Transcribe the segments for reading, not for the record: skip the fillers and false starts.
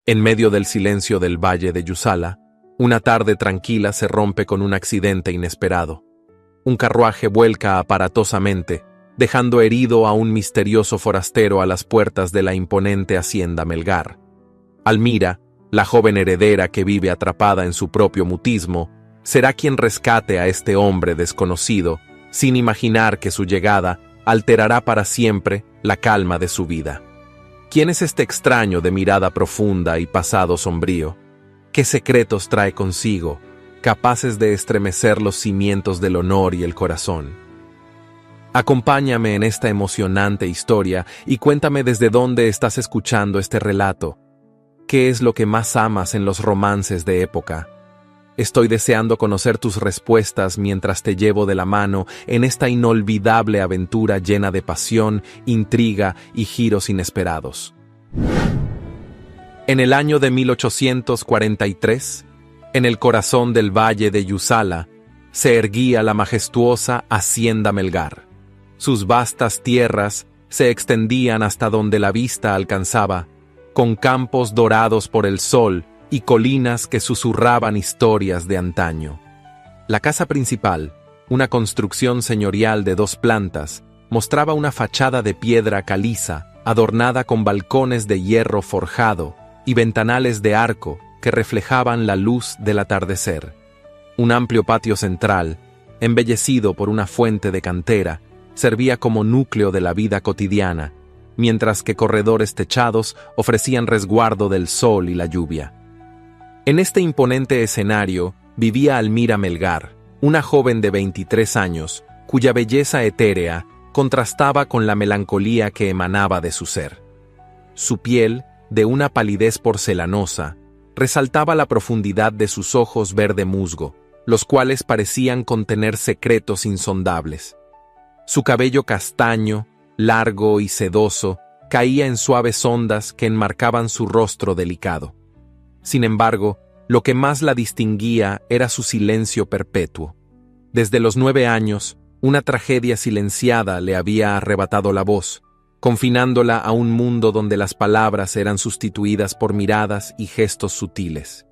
En medio del silencio del valle de Yusala, una tarde tranquila se rompe con un accidente inesperado. Un carruaje vuelca aparatosamente, dejando herido a un misterioso forastero a las puertas de la imponente hacienda Melgar. Almira, la joven heredera que vive atrapada en su propio mutismo, será quien rescate a este hombre desconocido, sin imaginar que su llegada alterará para siempre la calma de su vida. ¿Quién es este extraño de mirada profunda y pasado sombrío? ¿Qué secretos trae consigo, capaces de estremecer los cimientos del honor y el corazón? Acompáñame en esta emocionante historia y cuéntame desde dónde estás escuchando este relato. ¿Qué es lo que más amas en los romances de época? Estoy deseando conocer tus respuestas mientras te llevo de la mano en esta inolvidable aventura llena de pasión, intriga y giros inesperados. En el año de 1843, en el corazón del valle de Yusala, se erguía la majestuosa Hacienda Melgar. Sus vastas tierras se extendían hasta donde la vista alcanzaba, con campos dorados por el sol y colinas que susurraban historias de antaño. La casa principal, una construcción señorial de 2 plantas, mostraba una fachada de piedra caliza, adornada con balcones de hierro forjado y ventanales de arco que reflejaban la luz del atardecer. Un amplio patio central, embellecido por una fuente de cantera, servía como núcleo de la vida cotidiana, mientras que corredores techados ofrecían resguardo del sol y la lluvia. En este imponente escenario vivía Almira Melgar, una joven de 23 años, cuya belleza etérea contrastaba con la melancolía que emanaba de su ser. Su piel, de una palidez porcelanosa, resaltaba la profundidad de sus ojos verde musgo, los cuales parecían contener secretos insondables. Su cabello castaño, largo y sedoso, caía en suaves ondas que enmarcaban su rostro delicado. Sin embargo, lo que más la distinguía era su silencio perpetuo. Desde los 9 años, una tragedia silenciada le había arrebatado la voz, confinándola a un mundo donde las palabras eran sustituidas por miradas y gestos sutiles.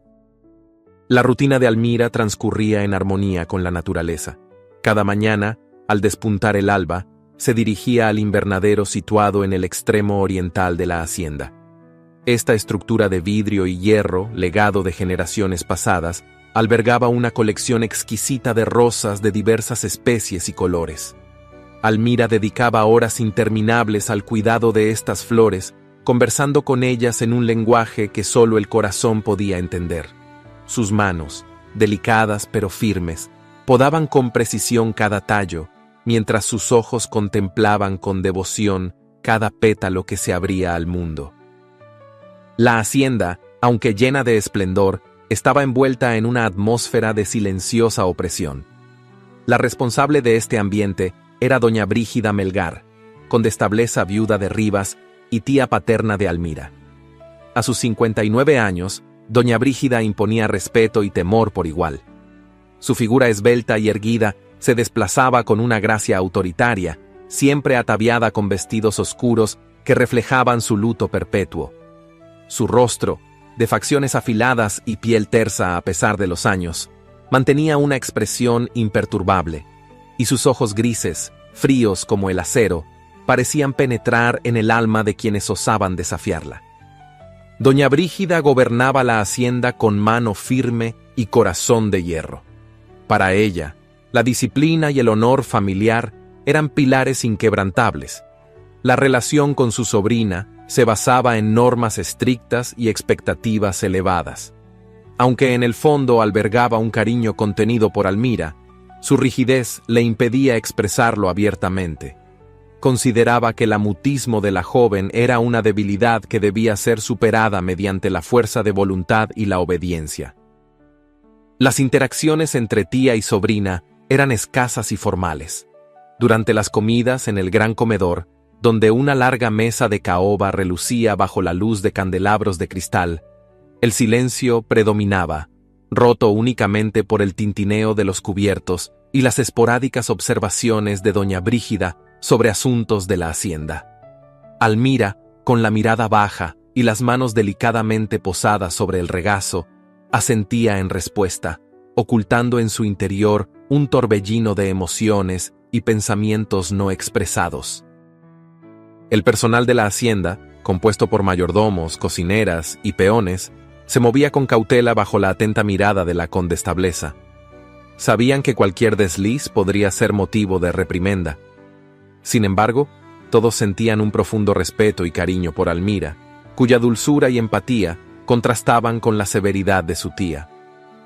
La rutina de Almira transcurría en armonía con la naturaleza. Cada mañana, al despuntar el alba, se dirigía al invernadero situado en el extremo oriental de la hacienda. Esta estructura de vidrio y hierro, legado de generaciones pasadas, albergaba una colección exquisita de rosas de diversas especies y colores. Almira dedicaba horas interminables al cuidado de estas flores, conversando con ellas en un lenguaje que solo el corazón podía entender. Sus manos, delicadas pero firmes, podaban con precisión cada tallo, mientras sus ojos contemplaban con devoción cada pétalo que se abría al mundo. La hacienda, aunque llena de esplendor, estaba envuelta en una atmósfera de silenciosa opresión. La responsable de este ambiente era doña Brígida Melgar, condestableza viuda de Rivas y tía paterna de Almira. A sus 59 años, doña Brígida imponía respeto y temor por igual. Su figura esbelta y erguida se desplazaba con una gracia autoritaria, siempre ataviada con vestidos oscuros que reflejaban su luto perpetuo. Su rostro, de facciones afiladas y piel tersa a pesar de los años, mantenía una expresión imperturbable, y sus ojos grises, fríos como el acero, parecían penetrar en el alma de quienes osaban desafiarla. Doña Brígida gobernaba la hacienda con mano firme y corazón de hierro. Para ella, la disciplina y el honor familiar eran pilares inquebrantables. La relación con su sobrina se basaba en normas estrictas y expectativas elevadas. Aunque en el fondo albergaba un cariño contenido por Almira, su rigidez le impedía expresarlo abiertamente. Consideraba que el mutismo de la joven era una debilidad que debía ser superada mediante la fuerza de voluntad y la obediencia. Las interacciones entre tía y sobrina eran escasas y formales. Durante las comidas en el gran comedor, donde una larga mesa de caoba relucía bajo la luz de candelabros de cristal, el silencio predominaba, roto únicamente por el tintineo de los cubiertos y las esporádicas observaciones de doña Brígida sobre asuntos de la hacienda. Almira, con la mirada baja, y las manos delicadamente posadas sobre el regazo, asentía en respuesta, ocultando en su interior un torbellino de emociones y pensamientos no expresados. El personal de la hacienda, compuesto por mayordomos, cocineras y peones, se movía con cautela bajo la atenta mirada de la condestableza. Sabían que cualquier desliz podría ser motivo de reprimenda. Sin embargo, todos sentían un profundo respeto y cariño por Almira, cuya dulzura y empatía contrastaban con la severidad de su tía.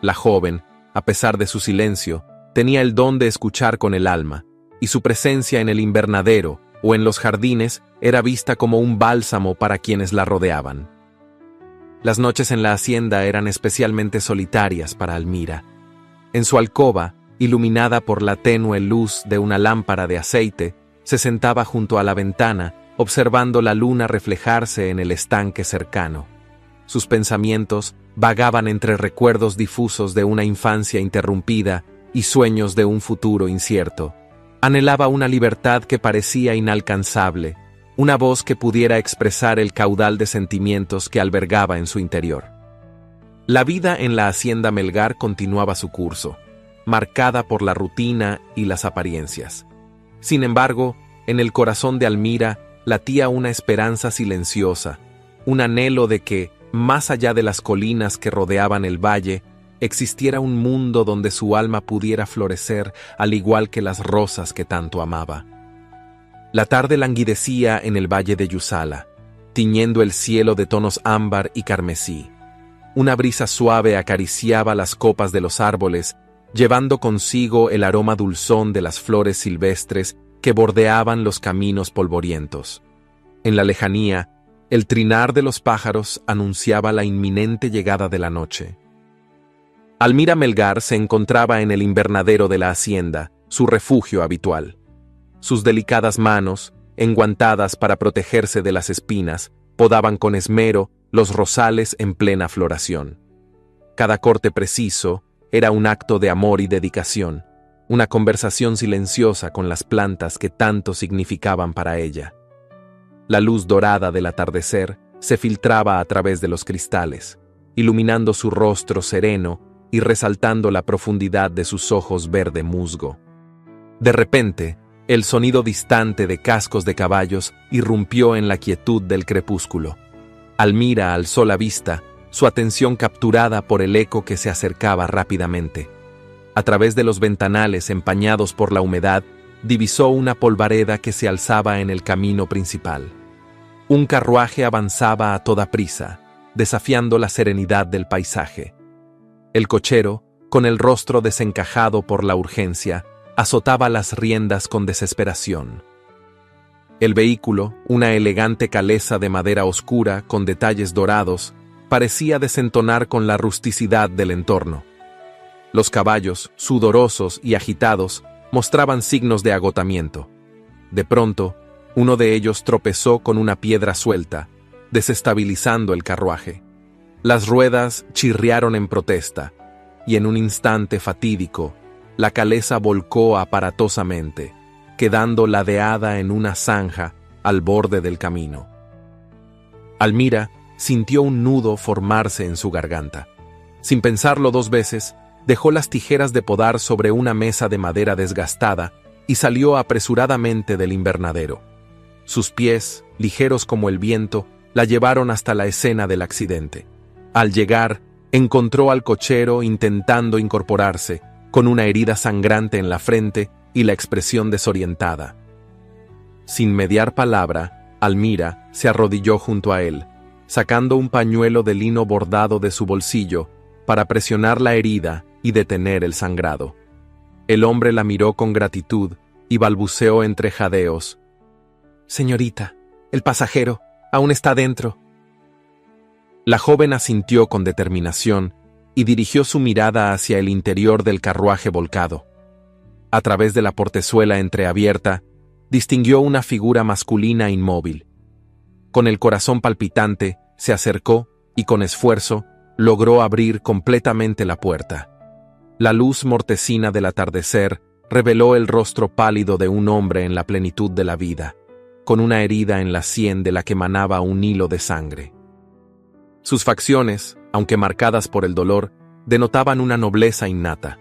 La joven, a pesar de su silencio, tenía el don de escuchar con el alma, y su presencia en el invernadero o en los jardines era vista como un bálsamo para quienes la rodeaban. Las noches en la hacienda eran especialmente solitarias para Almira. En su alcoba, iluminada por la tenue luz de una lámpara de aceite, se sentaba junto a la ventana, observando la luna reflejarse en el estanque cercano. Sus pensamientos vagaban entre recuerdos difusos de una infancia interrumpida y sueños de un futuro incierto. Anhelaba una libertad que parecía inalcanzable, una voz que pudiera expresar el caudal de sentimientos que albergaba en su interior. La vida en la hacienda Melgar continuaba su curso, marcada por la rutina y las apariencias. Sin embargo, en el corazón de Almira latía una esperanza silenciosa, un anhelo de que, más allá de las colinas que rodeaban el valle, existiera un mundo donde su alma pudiera florecer al igual que las rosas que tanto amaba. La tarde languidecía en el valle de Yusala, tiñendo el cielo de tonos ámbar y carmesí. Una brisa suave acariciaba las copas de los árboles, llevando consigo el aroma dulzón de las flores silvestres que bordeaban los caminos polvorientos. En la lejanía, el trinar de los pájaros anunciaba la inminente llegada de la noche. Almira Melgar se encontraba en el invernadero de la hacienda, su refugio habitual. Sus delicadas manos, enguantadas para protegerse de las espinas, podaban con esmero los rosales en plena floración. Cada corte preciso era un acto de amor y dedicación, una conversación silenciosa con las plantas que tanto significaban para ella. La luz dorada del atardecer se filtraba a través de los cristales, iluminando su rostro sereno y resaltando la profundidad de sus ojos verde musgo. De repente, el sonido distante de cascos de caballos irrumpió en la quietud del crepúsculo. Almira alzó la vista, su atención capturada por el eco que se acercaba rápidamente. A través de los ventanales empañados por la humedad, divisó una polvareda que se alzaba en el camino principal. Un carruaje avanzaba a toda prisa, desafiando la serenidad del paisaje. El cochero, con el rostro desencajado por la urgencia, azotaba las riendas con desesperación. El vehículo, una elegante calesa de madera oscura con detalles dorados, parecía desentonar con la rusticidad del entorno. Los caballos, sudorosos y agitados, mostraban signos de agotamiento. De pronto, uno de ellos tropezó con una piedra suelta, desestabilizando el carruaje. Las ruedas chirriaron en protesta, y en un instante fatídico, la calesa volcó aparatosamente, quedando ladeada en una zanja al borde del camino. Almira sintió un nudo formarse en su garganta. Sin pensarlo dos veces, dejó las tijeras de podar sobre una mesa de madera desgastada y salió apresuradamente del invernadero. Sus pies, ligeros como el viento, la llevaron hasta la escena del accidente. Al llegar, encontró al cochero intentando incorporarse, con una herida sangrante en la frente y la expresión desorientada. Sin mediar palabra, Almira se arrodilló junto a él, sacando un pañuelo de lino bordado de su bolsillo para presionar la herida y detener el sangrado. El hombre la miró con gratitud y balbuceó entre jadeos: «Señorita, el pasajero aún está dentro». La joven asintió con determinación y dirigió su mirada hacia el interior del carruaje volcado. A través de la portezuela entreabierta, distinguió una figura masculina inmóvil. Con el corazón palpitante, se acercó y con esfuerzo logró abrir completamente la puerta. La luz mortecina del atardecer reveló el rostro pálido de un hombre en la plenitud de la vida, con una herida en la sien de la que manaba un hilo de sangre. Sus facciones, aunque marcadas por el dolor, denotaban una nobleza innata.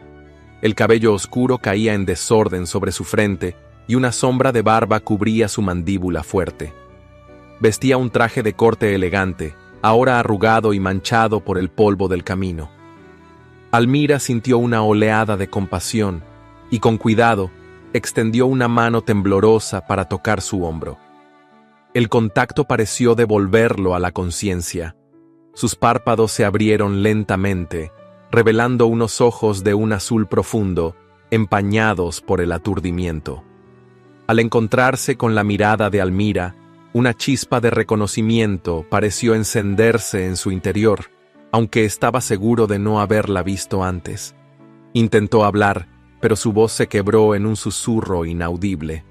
El cabello oscuro caía en desorden sobre su frente y una sombra de barba cubría su mandíbula fuerte. Vestía un traje de corte elegante, ahora arrugado y manchado por el polvo del camino. Almira sintió una oleada de compasión y, con cuidado, extendió una mano temblorosa para tocar su hombro. El contacto pareció devolverlo a la conciencia. Sus párpados se abrieron lentamente, revelando unos ojos de un azul profundo, empañados por el aturdimiento. Al encontrarse con la mirada de Almira, una chispa de reconocimiento pareció encenderse en su interior, aunque estaba seguro de no haberla visto antes. Intentó hablar, pero su voz se quebró en un susurro inaudible.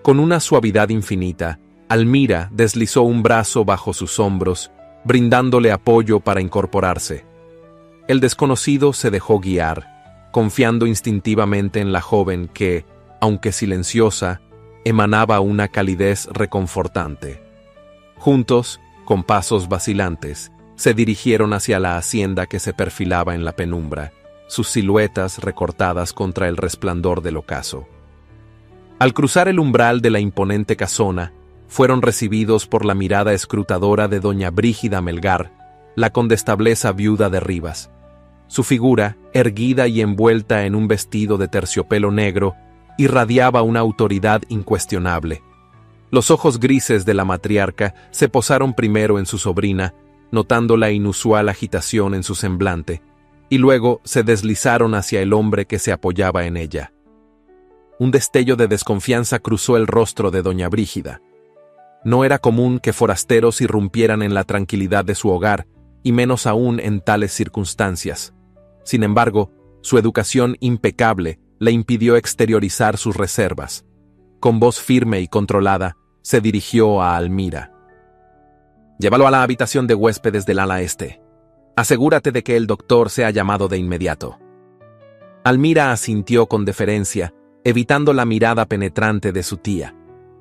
Con una suavidad infinita, Almira deslizó un brazo bajo sus hombros, brindándole apoyo para incorporarse. El desconocido se dejó guiar, confiando instintivamente en la joven que, aunque silenciosa, emanaba una calidez reconfortante. Juntos, con pasos vacilantes, se dirigieron hacia la hacienda que se perfilaba en la penumbra, sus siluetas recortadas contra el resplandor del ocaso. Al cruzar el umbral de la imponente casona, fueron recibidos por la mirada escrutadora de doña Brígida Melgar, la condestableza viuda de Rivas. Su figura, erguida y envuelta en un vestido de terciopelo negro, irradiaba una autoridad incuestionable. Los ojos grises de la matriarca se posaron primero en su sobrina, notando la inusual agitación en su semblante, y luego se deslizaron hacia el hombre que se apoyaba en ella. Un destello de desconfianza cruzó el rostro de doña Brígida. No era común que forasteros irrumpieran en la tranquilidad de su hogar, y menos aún en tales circunstancias. Sin embargo, su educación impecable le impidió exteriorizar sus reservas. Con voz firme y controlada, se dirigió a Almira. «Llévalo a la habitación de huéspedes del ala este. Asegúrate de que el doctor sea llamado de inmediato». Almira asintió con deferencia, evitando la mirada penetrante de su tía.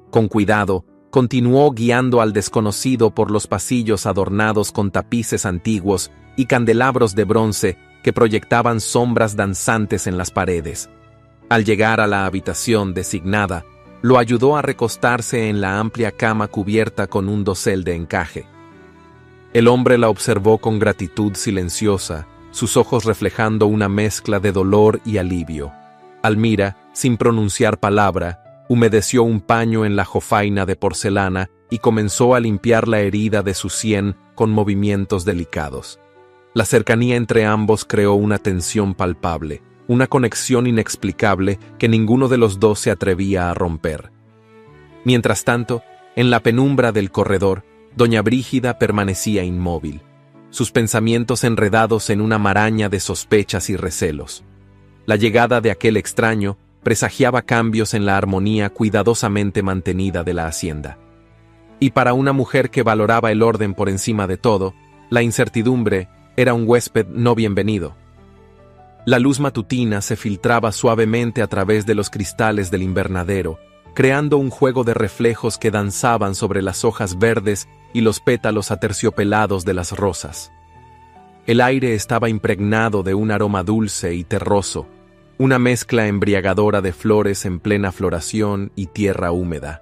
Con cuidado, continuó guiando al desconocido por los pasillos adornados con tapices antiguos y candelabros de bronce que proyectaban sombras danzantes en las paredes. Al llegar a la habitación designada, lo ayudó a recostarse en la amplia cama cubierta con un dosel de encaje. El hombre la observó con gratitud silenciosa, sus ojos reflejando una mezcla de dolor y alivio. Almira, sin pronunciar palabra, humedeció un paño en la jofaina de porcelana y comenzó a limpiar la herida de su sien con movimientos delicados. La cercanía entre ambos creó una tensión palpable, una conexión inexplicable que ninguno de los dos se atrevía a romper. Mientras tanto, en la penumbra del corredor, doña Brígida permanecía inmóvil, sus pensamientos enredados en una maraña de sospechas y recelos. La llegada de aquel extraño presagiaba cambios en la armonía cuidadosamente mantenida de la hacienda. Y para una mujer que valoraba el orden por encima de todo, la incertidumbre era un huésped no bienvenido. La luz matutina se filtraba suavemente a través de los cristales del invernadero, creando un juego de reflejos que danzaban sobre las hojas verdes y los pétalos aterciopelados de las rosas. El aire estaba impregnado de un aroma dulce y terroso, una mezcla embriagadora de flores en plena floración y tierra húmeda.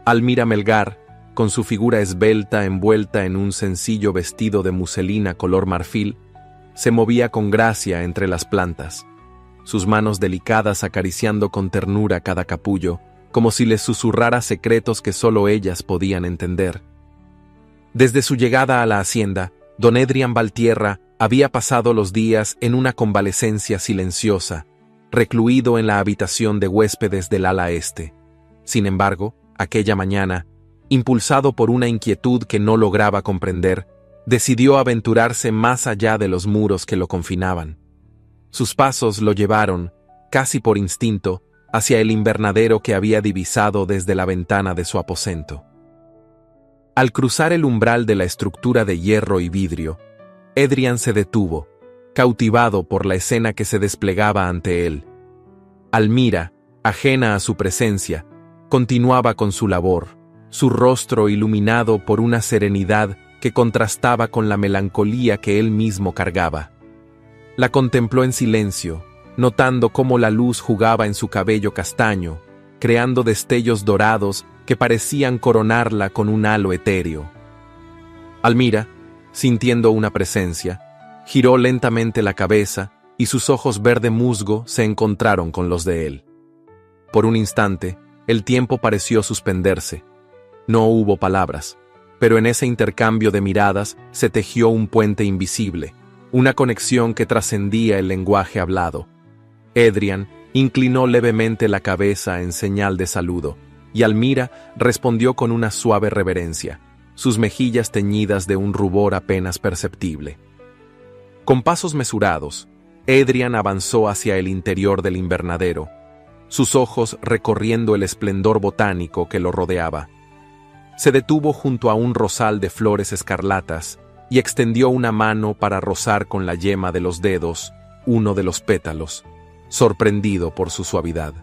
Almira Melgar, con su figura esbelta envuelta en un sencillo vestido de muselina color marfil, se movía con gracia entre las plantas, sus manos delicadas acariciando con ternura cada capullo, como si les susurrara secretos que solo ellas podían entender. Desde su llegada a la hacienda, don Edrián Valtierra había pasado los días en una convalecencia silenciosa, recluido en la habitación de huéspedes del ala este. Sin embargo, aquella mañana, impulsado por una inquietud que no lograba comprender, decidió aventurarse más allá de los muros que lo confinaban. Sus pasos lo llevaron, casi por instinto, hacia el invernadero que había divisado desde la ventana de su aposento. Al cruzar el umbral de la estructura de hierro y vidrio, Edrián se detuvo, cautivado por la escena que se desplegaba ante él. Almira, ajena a su presencia, continuaba con su labor, su rostro iluminado por una serenidad que contrastaba con la melancolía que él mismo cargaba. La contempló en silencio, notando cómo la luz jugaba en su cabello castaño, creando destellos dorados que parecían coronarla con un halo etéreo. Almira, sintiendo una presencia, giró lentamente la cabeza y sus ojos verde musgo se encontraron con los de él. Por un instante, el tiempo pareció suspenderse. No hubo palabras, pero en ese intercambio de miradas se tejió un puente invisible, una conexión que trascendía el lenguaje hablado. Edrian inclinó levemente la cabeza en señal de saludo, y Almira respondió con una suave reverencia, sus mejillas teñidas de un rubor apenas perceptible. Con pasos mesurados, Edrian avanzó hacia el interior del invernadero, sus ojos recorriendo el esplendor botánico que lo rodeaba. Se detuvo junto a un rosal de flores escarlatas y extendió una mano para rozar con la yema de los dedos uno de los pétalos, sorprendido por su suavidad.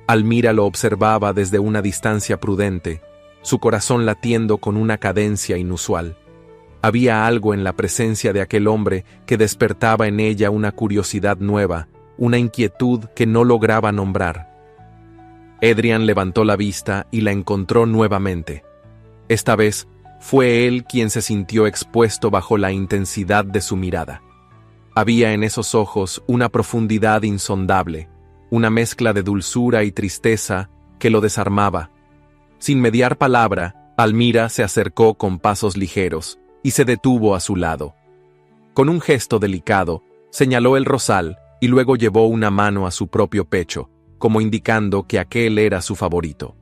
Almira lo observaba desde una distancia prudente, su corazón latiendo con una cadencia inusual. Había algo en la presencia de aquel hombre que despertaba en ella una curiosidad nueva, una inquietud que no lograba nombrar. Edrian levantó la vista y la encontró nuevamente. Esta vez fue él quien se sintió expuesto bajo la intensidad de su mirada. Había en esos ojos una profundidad insondable, una mezcla de dulzura y tristeza que lo desarmaba. Sin mediar palabra, Almira se acercó con pasos ligeros y se detuvo a su lado. Con un gesto delicado, señaló el rosal y luego llevó una mano a su propio pecho, como indicando que aquel era su favorito.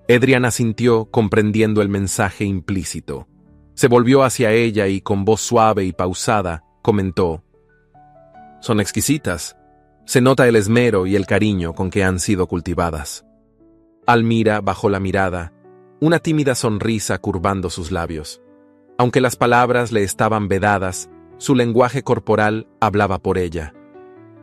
Edrian asintió, comprendiendo el mensaje implícito. Se volvió hacia ella y con voz suave y pausada, comentó: «Son exquisitas. Se nota el esmero y el cariño con que han sido cultivadas». Almira bajó la mirada, una tímida sonrisa curvando sus labios. Aunque las palabras le estaban vedadas, su lenguaje corporal hablaba por ella.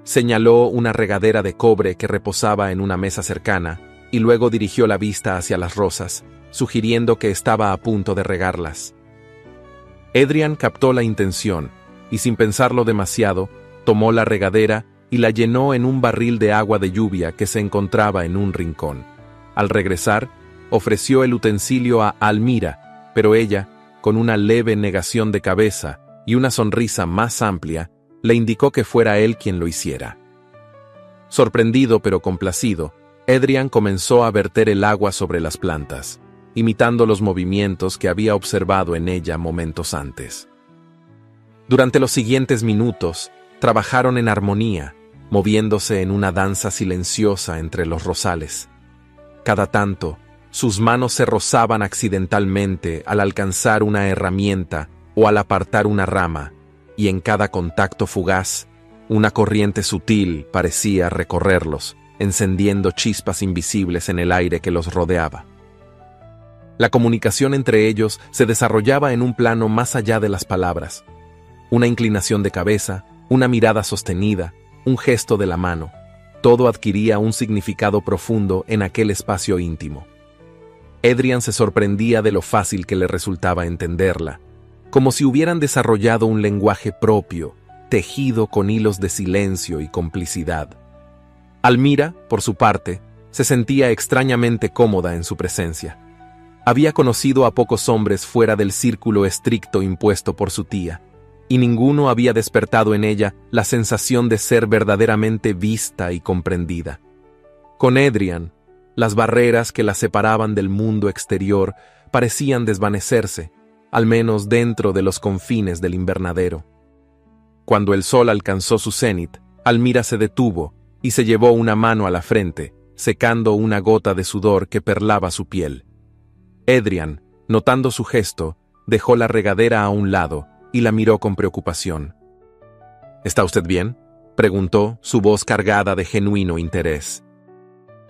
Señaló una regadera de cobre que reposaba en una mesa cercana y luego dirigió la vista hacia las rosas, sugiriendo que estaba a punto de regarlas. Edrian captó la intención y, sin pensarlo demasiado, tomó la regadera y la llenó en un barril de agua de lluvia que se encontraba en un rincón. Al regresar, ofreció el utensilio a Almira, pero ella, con una leve negación de cabeza y una sonrisa más amplia, le indicó que fuera él quien lo hiciera. Sorprendido pero complacido, Edrian comenzó a verter el agua sobre las plantas, imitando los movimientos que había observado en ella momentos antes. Durante los siguientes minutos, trabajaron en armonía, moviéndose en una danza silenciosa entre los rosales. Cada tanto, sus manos se rozaban accidentalmente al alcanzar una herramienta o al apartar una rama, y en cada contacto fugaz, una corriente sutil parecía recorrerlos, encendiendo chispas invisibles en el aire que los rodeaba. La comunicación entre ellos se desarrollaba en un plano más allá de las palabras. Una inclinación de cabeza, una mirada sostenida, un gesto de la mano, todo adquiría un significado profundo en aquel espacio íntimo. Edrian se sorprendía de lo fácil que le resultaba entenderla, como si hubieran desarrollado un lenguaje propio, tejido con hilos de silencio y complicidad. Almira, por su parte, se sentía extrañamente cómoda en su presencia. Había conocido a pocos hombres fuera del círculo estricto impuesto por su tía, y ninguno había despertado en ella la sensación de ser verdaderamente vista y comprendida. Con Edrian, las barreras que la separaban del mundo exterior parecían desvanecerse, al menos dentro de los confines del invernadero. Cuando el sol alcanzó su cenit, Almira se detuvo y se llevó una mano a la frente, secando una gota de sudor que perlaba su piel. Edrian, notando su gesto, dejó la regadera a un lado y la miró con preocupación. «¿Está usted bien?», preguntó, su voz cargada de genuino interés.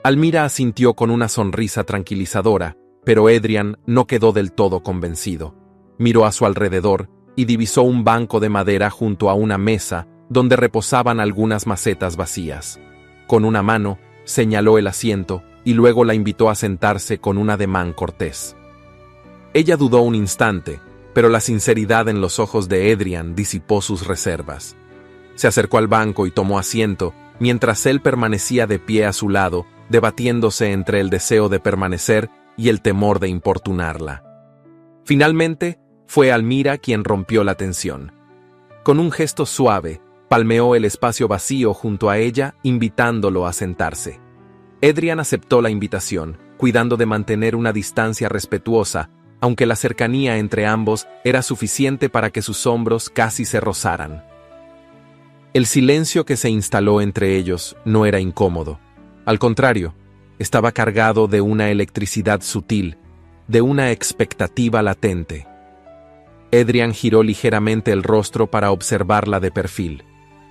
Almira asintió con una sonrisa tranquilizadora, pero Edrian no quedó del todo convencido. Miró a su alrededor y divisó un banco de madera junto a una mesa donde reposaban algunas macetas vacías. Con una mano, señaló el asiento y luego la invitó a sentarse con un ademán cortés. Ella dudó un instante, pero la sinceridad en los ojos de Adrian disipó sus reservas. Se acercó al banco y tomó asiento, mientras él permanecía de pie a su lado, debatiéndose entre el deseo de permanecer y el temor de importunarla. Finalmente, fue Almira quien rompió la tensión. Con un gesto suave, palmeó el espacio vacío junto a ella, invitándolo a sentarse. Adrian aceptó la invitación, cuidando de mantener una distancia respetuosa, aunque la cercanía entre ambos era suficiente para que sus hombros casi se rozaran. El silencio que se instaló entre ellos no era incómodo. Al contrario, estaba cargado de una electricidad sutil, de una expectativa latente. Adrian giró ligeramente el rostro para observarla de perfil,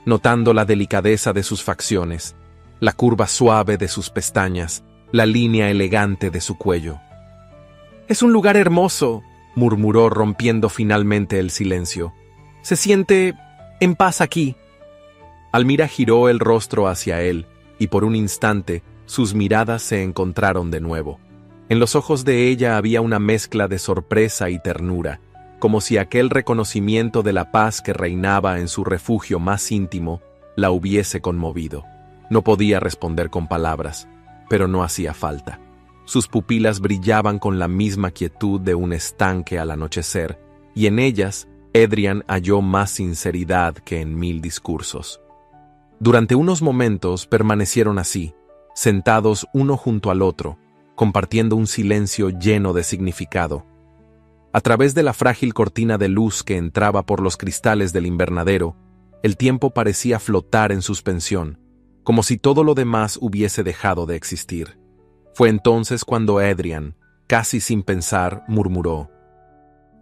notando la delicadeza de sus facciones, la curva suave de sus pestañas, la línea elegante de su cuello. «Es un lugar hermoso», murmuró rompiendo finalmente el silencio. «Se siente en paz aquí». Almira giró el rostro hacia él, y por un instante sus miradas se encontraron de nuevo. En los ojos de ella había una mezcla de sorpresa y ternura, como si aquel reconocimiento de la paz que reinaba en su refugio más íntimo la hubiese conmovido. No podía responder con palabras, pero no hacía falta. Sus pupilas brillaban con la misma quietud de un estanque al anochecer, y en ellas Adrian halló más sinceridad que en 1000 discursos. Durante unos momentos permanecieron así, sentados uno junto al otro, compartiendo un silencio lleno de significado. A través de la frágil cortina de luz que entraba por los cristales del invernadero, el tiempo parecía flotar en suspensión, como si todo lo demás hubiese dejado de existir. Fue entonces cuando Adrian, casi sin pensar, murmuró: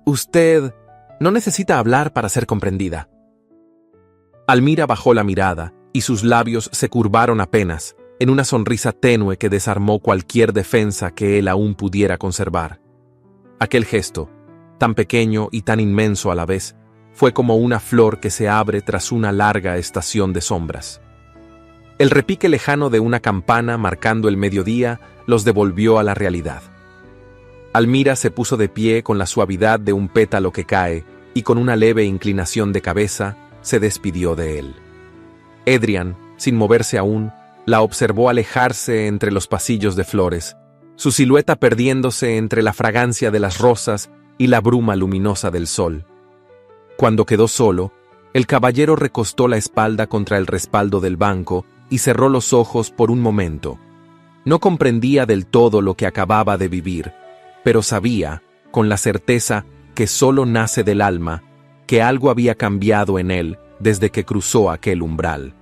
«Usted no necesita hablar para ser comprendida». Almira bajó la mirada, y sus labios se curvaron apenas, en una sonrisa tenue que desarmó cualquier defensa que él aún pudiera conservar. Aquel gesto, tan pequeño y tan inmenso a la vez, fue como una flor que se abre tras una larga estación de sombras. El repique lejano de una campana marcando el mediodía los devolvió a la realidad. Almira se puso de pie con la suavidad de un pétalo que cae y con una leve inclinación de cabeza se despidió de él. Adrian, sin moverse aún, la observó alejarse entre los pasillos de flores, su silueta perdiéndose entre la fragancia de las rosas y la bruma luminosa del sol. Cuando quedó solo, el caballero recostó la espalda contra el respaldo del banco y cerró los ojos por un momento. No comprendía del todo lo que acababa de vivir, pero sabía, con la certeza que solo nace del alma, que algo había cambiado en él desde que cruzó aquel umbral.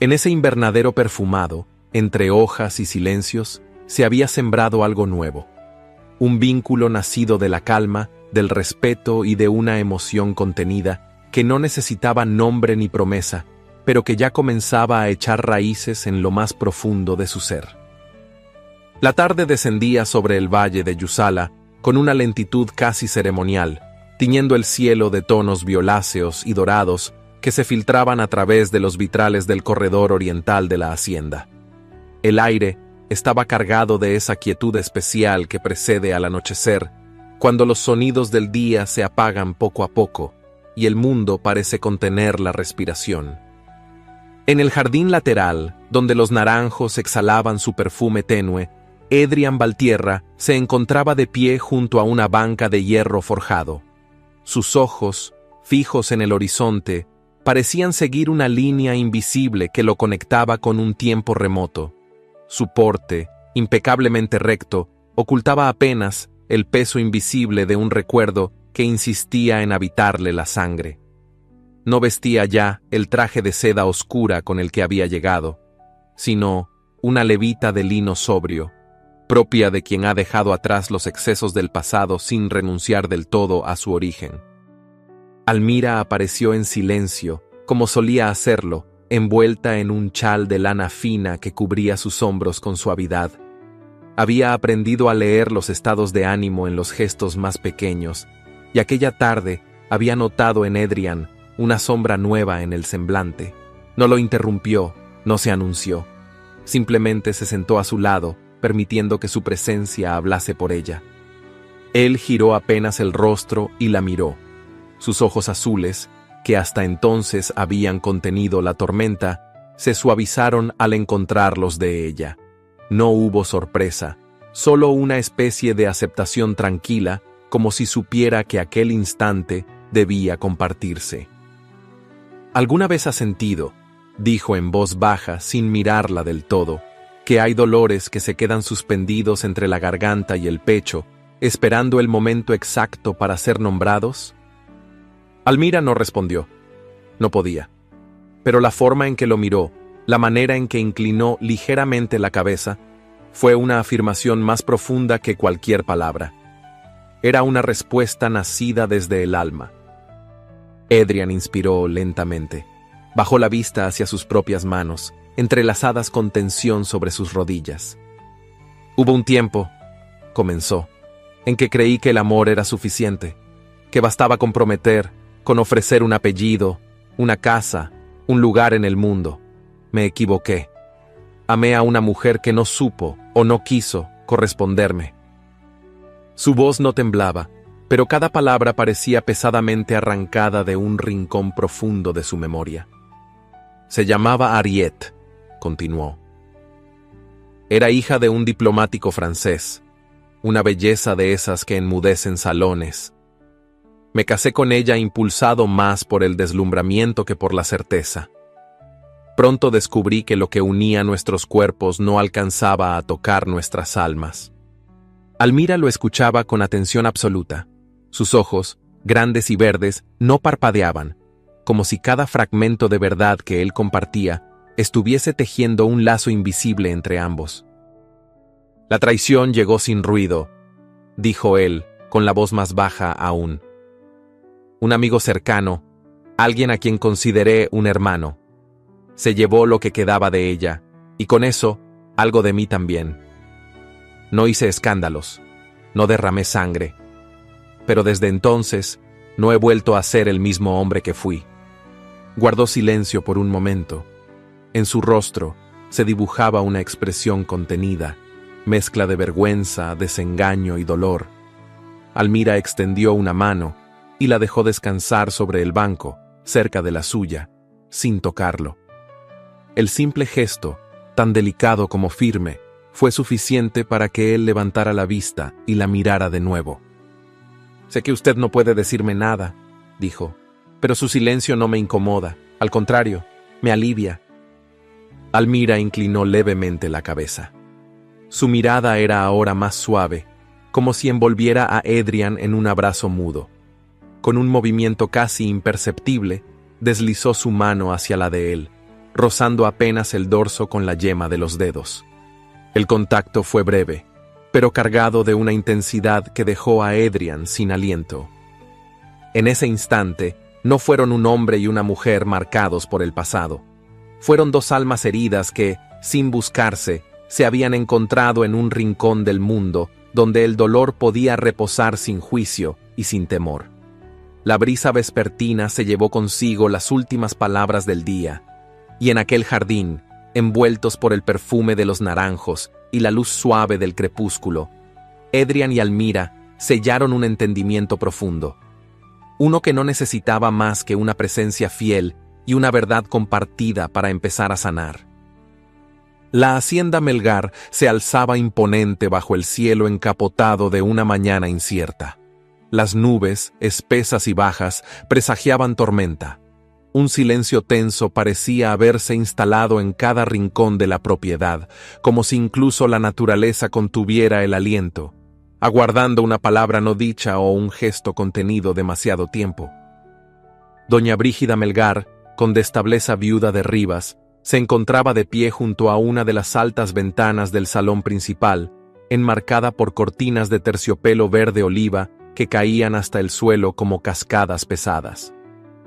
En ese invernadero perfumado, entre hojas y silencios, se había sembrado algo nuevo. Un vínculo nacido de la calma, del respeto y de una emoción contenida que no necesitaba nombre ni promesa, pero que ya comenzaba a echar raíces en lo más profundo de su ser. La tarde descendía sobre el valle de Yusala con una lentitud casi ceremonial, tiñendo el cielo de tonos violáceos y dorados que se filtraban a través de los vitrales del corredor oriental de la hacienda. El aire estaba cargado de esa quietud especial que precede al anochecer, cuando los sonidos del día se apagan poco a poco y el mundo parece contener la respiración. En el jardín lateral, donde los naranjos exhalaban su perfume tenue, Adrian Valtierra se encontraba de pie junto a una banca de hierro forjado. Sus ojos, fijos en el horizonte, parecían seguir una línea invisible que lo conectaba con un tiempo remoto. Su porte, impecablemente recto, ocultaba apenas el peso invisible de un recuerdo que insistía en habitarle la sangre. No vestía ya el traje de seda oscura con el que había llegado, sino una levita de lino sobrio, propia de quien ha dejado atrás los excesos del pasado sin renunciar del todo a su origen. Almira apareció en silencio, como solía hacerlo, envuelta en un chal de lana fina que cubría sus hombros con suavidad. Había aprendido a leer los estados de ánimo en los gestos más pequeños, y aquella tarde había notado en Adrian una sombra nueva en el semblante. No lo interrumpió, no se anunció. Simplemente se sentó a su lado, permitiendo que su presencia hablase por ella. Él giró apenas el rostro y la miró. Sus ojos azules, que hasta entonces habían contenido la tormenta, se suavizaron al encontrarlos de ella. No hubo sorpresa, solo una especie de aceptación tranquila, como si supiera que aquel instante debía compartirse. ¿Alguna vez has sentido, dijo en voz baja sin mirarla del todo, que hay dolores que se quedan suspendidos entre la garganta y el pecho, esperando el momento exacto para ser nombrados? Almira no respondió. No podía. Pero la forma en que lo miró, la manera en que inclinó ligeramente la cabeza, fue una afirmación más profunda que cualquier palabra. Era una respuesta nacida desde el alma. Edrian inspiró lentamente. Bajó la vista hacia sus propias manos, entrelazadas con tensión sobre sus rodillas. Hubo un tiempo, comenzó, en que creí que el amor era suficiente, que bastaba con prometer, con ofrecer un apellido, una casa, un lugar en el mundo. Me equivoqué. Amé a una mujer que no supo o no quiso corresponderme. Su voz no temblaba, pero cada palabra parecía pesadamente arrancada de un rincón profundo de su memoria. Se llamaba Ariette, continuó. Era hija de un diplomático francés, una belleza de esas que enmudecen salones. Me casé con ella impulsado más por el deslumbramiento que por la certeza. Pronto descubrí que lo que unía nuestros cuerpos no alcanzaba a tocar nuestras almas. Almira lo escuchaba con atención absoluta. Sus ojos, grandes y verdes, no parpadeaban, como si cada fragmento de verdad que él compartía estuviese tejiendo un lazo invisible entre ambos. La traición llegó sin ruido, dijo él, con la voz más baja aún. Un amigo cercano, alguien a quien consideré un hermano, se llevó lo que quedaba de ella, y con eso, algo de mí también. No hice escándalos, no derramé sangre, pero desde entonces no he vuelto a ser el mismo hombre que fui. Guardó silencio por un momento. En su rostro se dibujaba una expresión contenida, mezcla de vergüenza, desengaño y dolor. Almira extendió una mano y la dejó descansar sobre el banco, cerca de la suya, sin tocarlo. El simple gesto, tan delicado como firme, fue suficiente para que él levantara la vista y la mirara de nuevo. «Sé que usted no puede decirme nada», dijo, «pero su silencio no me incomoda, al contrario, me alivia». Almira inclinó levemente la cabeza. Su mirada era ahora más suave, como si envolviera a Edrian en un abrazo mudo. Con un movimiento casi imperceptible, deslizó su mano hacia la de él, rozando apenas el dorso con la yema de los dedos. El contacto fue breve, pero cargado de una intensidad que dejó a Edrian sin aliento. En ese instante, no fueron un hombre y una mujer marcados por el pasado. Fueron dos almas heridas que, sin buscarse, se habían encontrado en un rincón del mundo donde el dolor podía reposar sin juicio y sin temor. La brisa vespertina se llevó consigo las últimas palabras del día, y en aquel jardín, envueltos por el perfume de los naranjos y la luz suave del crepúsculo, Edrian y Almira sellaron un entendimiento profundo, uno que no necesitaba más que una presencia fiel y una verdad compartida para empezar a sanar. La hacienda Melgar se alzaba imponente bajo el cielo encapotado de una mañana incierta. Las nubes, espesas y bajas, presagiaban tormenta. Un silencio tenso parecía haberse instalado en cada rincón de la propiedad, como si incluso la naturaleza contuviera el aliento, aguardando una palabra no dicha o un gesto contenido demasiado tiempo. Doña Brígida Melgar, condestableza viuda de Rivas, se encontraba de pie junto a una de las altas ventanas del salón principal, enmarcada por cortinas de terciopelo verde oliva que caían hasta el suelo como cascadas pesadas.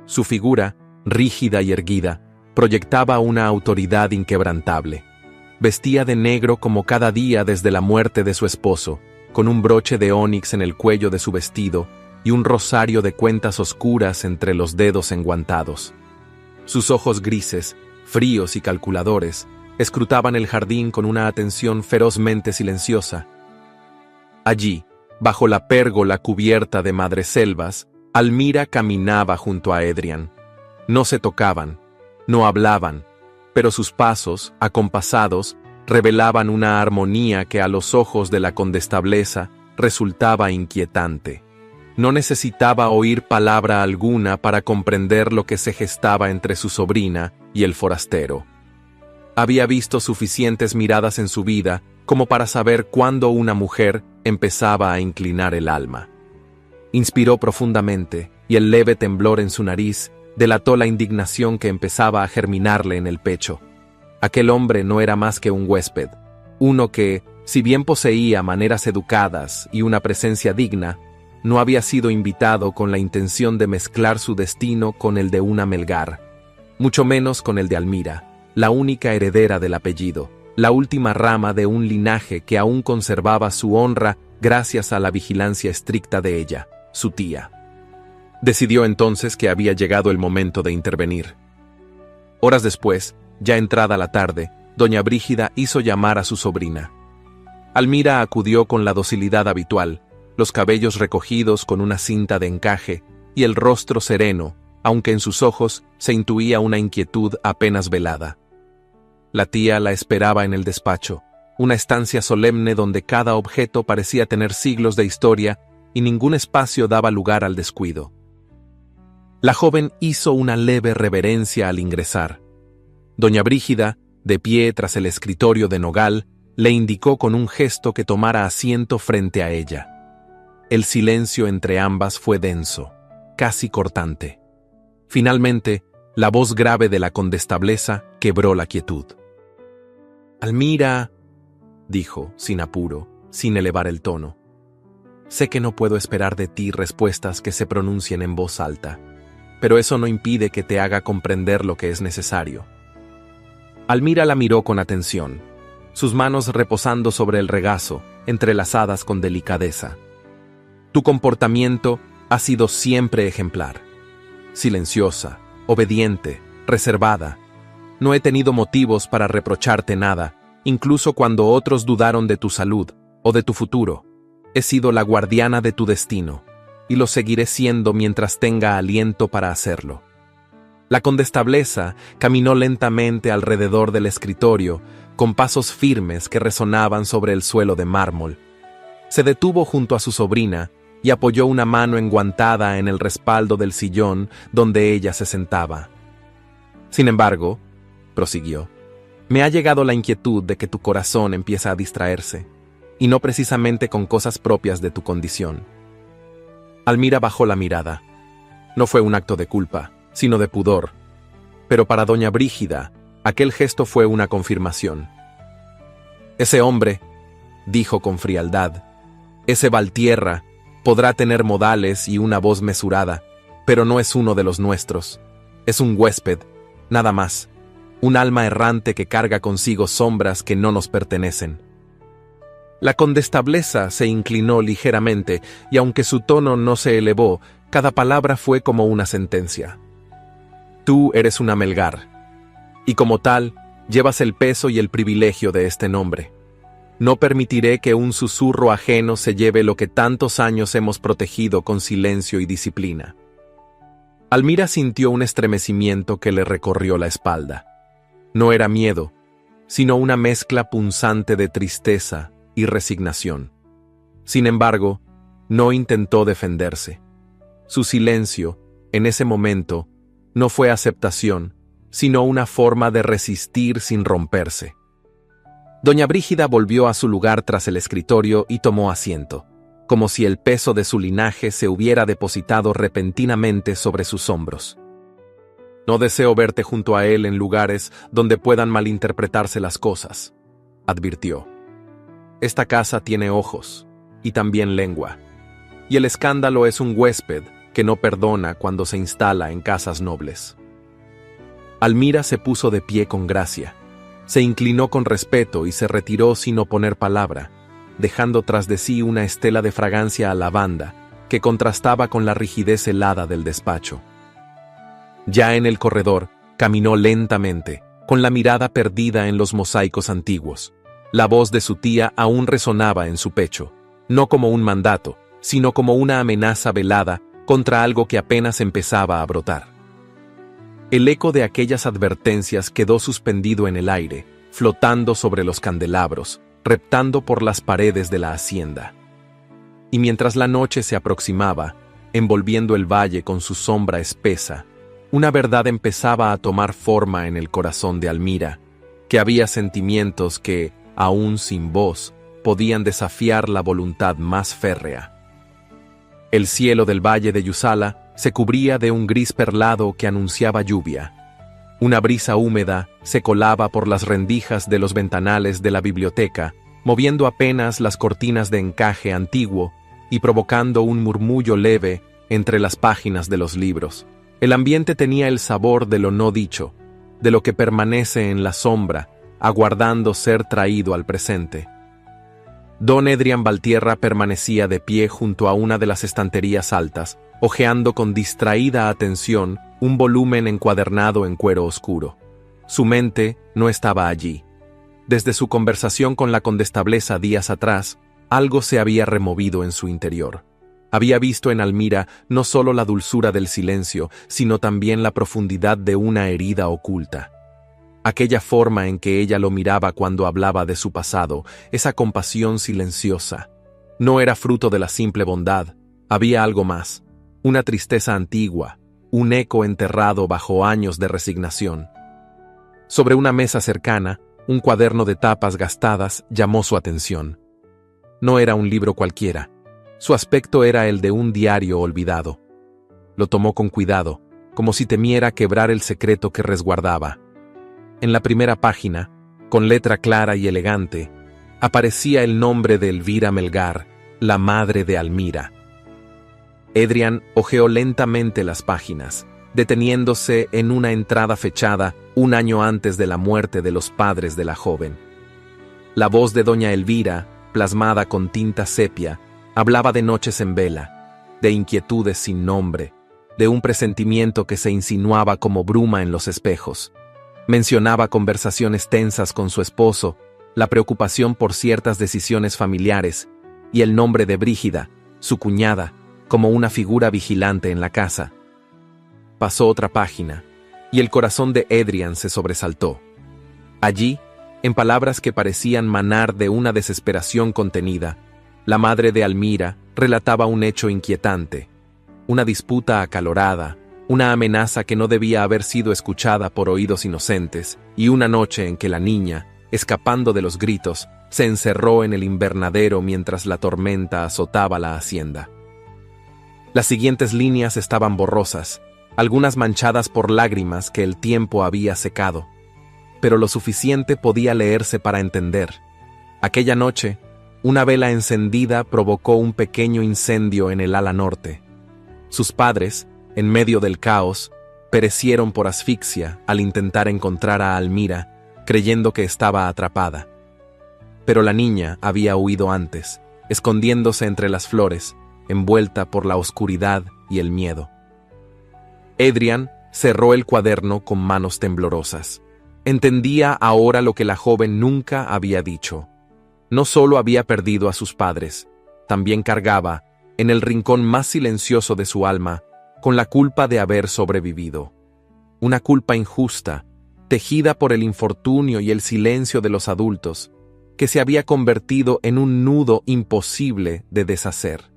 Su figura, rígida y erguida, proyectaba una autoridad inquebrantable. Vestía de negro como cada día desde la muerte de su esposo, con un broche de ónix en el cuello de su vestido y un rosario de cuentas oscuras entre los dedos enguantados. Sus ojos grises, fríos y calculadores, escrutaban el jardín con una atención ferozmente silenciosa. Allí, bajo la pérgola cubierta de madreselvas, Almira caminaba junto a Edrian. No se tocaban, no hablaban, pero sus pasos, acompasados, revelaban una armonía que a los ojos de la condestableza resultaba inquietante. No necesitaba oír palabra alguna para comprender lo que se gestaba entre su sobrina y el forastero. Había visto suficientes miradas en su vida como para saber cuándo una mujer empezaba a inclinar el alma. Inspiró profundamente, y el leve temblor en su nariz delató la indignación que empezaba a germinarle en el pecho. Aquel hombre no era más que un huésped, uno que, si bien poseía maneras educadas y una presencia digna, no había sido invitado con la intención de mezclar su destino con el de una Melgar, mucho menos con el de Almira, la única heredera del apellido, la última rama de un linaje que aún conservaba su honra gracias a la vigilancia estricta de ella, su tía. Decidió entonces que había llegado el momento de intervenir. Horas después, ya entrada la tarde, doña Brígida hizo llamar a su sobrina. Almira acudió con la docilidad habitual, los cabellos recogidos con una cinta de encaje y el rostro sereno, aunque en sus ojos se intuía una inquietud apenas velada. La tía la esperaba en el despacho, una estancia solemne donde cada objeto parecía tener siglos de historia y ningún espacio daba lugar al descuido. La joven hizo una leve reverencia al ingresar. Doña Brígida, de pie tras el escritorio de nogal, le indicó con un gesto que tomara asiento frente a ella. El silencio entre ambas fue denso, casi cortante. Finalmente, la voz grave de la condestableza quebró la quietud. «Almira», dijo, sin apuro, sin elevar el tono. «Sé que no puedo esperar de ti respuestas que se pronuncien en voz alta, pero eso no impide que te haga comprender lo que es necesario». Almira la miró con atención, sus manos reposando sobre el regazo, entrelazadas con delicadeza. «Tu comportamiento ha sido siempre ejemplar. Silenciosa, obediente, reservada. No he tenido motivos para reprocharte nada, incluso cuando otros dudaron de tu salud o de tu futuro. He sido la guardiana de tu destino, y lo seguiré siendo mientras tenga aliento para hacerlo». La condestableza caminó lentamente alrededor del escritorio, con pasos firmes que resonaban sobre el suelo de mármol. Se detuvo junto a su sobrina y apoyó una mano enguantada en el respaldo del sillón donde ella se sentaba. «Sin embargo», prosiguió, «me ha llegado la inquietud de que tu corazón empieza a distraerse, y no precisamente con cosas propias de tu condición». Almira bajó la mirada. No fue un acto de culpa, sino de pudor, pero para doña Brígida, aquel gesto fue una confirmación. «Ese hombre», dijo con frialdad, «ese Valtierra, podrá tener modales y una voz mesurada, pero no es uno de los nuestros. Es un huésped, nada más, un alma errante que carga consigo sombras que no nos pertenecen». La condestableza se inclinó ligeramente, y aunque su tono no se elevó, cada palabra fue como una sentencia. «Tú eres una Melgar, y como tal, llevas el peso y el privilegio de este nombre. No permitiré que un susurro ajeno se lleve lo que tantos años hemos protegido con silencio y disciplina». Almira sintió un estremecimiento que le recorrió la espalda. No era miedo, sino una mezcla punzante de tristeza y resignación. Sin embargo, no intentó defenderse. Su silencio, en ese momento, no fue aceptación, sino una forma de resistir sin romperse. Doña Brígida volvió a su lugar tras el escritorio y tomó asiento, como si el peso de su linaje se hubiera depositado repentinamente sobre sus hombros. «No deseo verte junto a él en lugares donde puedan malinterpretarse las cosas», advirtió. «Esta casa tiene ojos, y también lengua, y el escándalo es un huésped que no perdona cuando se instala en casas nobles». Almira se puso de pie con gracia, se inclinó con respeto y se retiró sin oponer palabra, dejando tras de sí una estela de fragancia a lavanda que contrastaba con la rigidez helada del despacho. Ya en el corredor, caminó lentamente, con la mirada perdida en los mosaicos antiguos. La voz de su tía aún resonaba en su pecho. no como un mandato, sino como una amenaza velada contra algo que apenas empezaba a brotar. El eco de aquellas advertencias quedó suspendido en el aire, flotando sobre los candelabros, reptando por las paredes de la hacienda. Y mientras la noche se aproximaba, envolviendo el valle con su sombra espesa, una verdad empezaba a tomar forma en el corazón de Almira, que había sentimientos que, aún sin voz, podían desafiar la voluntad más férrea. El cielo del valle de Yusala se cubría de un gris perlado que anunciaba lluvia. Una brisa húmeda se colaba por las rendijas de los ventanales de la biblioteca, moviendo apenas las cortinas de encaje antiguo y provocando un murmullo leve entre las páginas de los libros. El ambiente tenía el sabor de lo no dicho, de lo que permanece en la sombra, aguardando ser traído al presente. Don Edrián Valtierra permanecía de pie junto a una de las estanterías altas, hojeando con distraída atención un volumen encuadernado en cuero oscuro. Su mente no estaba allí. Desde su conversación con la condestableza días atrás, algo se había removido en su interior. Había visto en Almira no solo la dulzura del silencio, sino también la profundidad de una herida oculta. Aquella forma en que ella lo miraba cuando hablaba de su pasado, esa compasión silenciosa, no era fruto de la simple bondad, había algo más, una tristeza antigua, un eco enterrado bajo años de resignación. Sobre una mesa cercana, un cuaderno de tapas gastadas llamó su atención. No era un libro cualquiera, su aspecto era el de un diario olvidado. Lo tomó con cuidado, como si temiera quebrar el secreto que resguardaba. En la primera página, con letra clara y elegante, aparecía el nombre de Elvira Melgar, la madre de Almira. Edrián hojeó lentamente las páginas, deteniéndose en una entrada fechada un año antes de la muerte de los padres de la joven. La voz de doña Elvira, plasmada con tinta sepia, hablaba de noches en vela, de inquietudes sin nombre, de un presentimiento que se insinuaba como bruma en los espejos. Mencionaba conversaciones tensas con su esposo, la preocupación por ciertas decisiones familiares y el nombre de Brígida, su cuñada, como una figura vigilante en la casa. Pasó otra página, y el corazón de Edrián se sobresaltó. Allí, en palabras que parecían manar de una desesperación contenida, la madre de Almira relataba un hecho inquietante, una disputa acalorada, una amenaza que no debía haber sido escuchada por oídos inocentes, y una noche en que la niña, escapando de los gritos, se encerró en el invernadero mientras la tormenta azotaba la hacienda. Las siguientes líneas estaban borrosas, algunas manchadas por lágrimas que el tiempo había secado, pero lo suficiente podía leerse para entender. Aquella noche, una vela encendida provocó un pequeño incendio en el ala norte. Sus padres, en medio del caos, perecieron por asfixia al intentar encontrar a Almira, creyendo que estaba atrapada. Pero la niña había huido antes, escondiéndose entre las flores, envuelta por la oscuridad y el miedo. Edrián cerró el cuaderno con manos temblorosas. Entendía ahora lo que la joven nunca había dicho. No solo había perdido a sus padres, también cargaba, en el rincón más silencioso de su alma, con la culpa de haber sobrevivido. Una culpa injusta, tejida por el infortunio y el silencio de los adultos, que se había convertido en un nudo imposible de deshacer.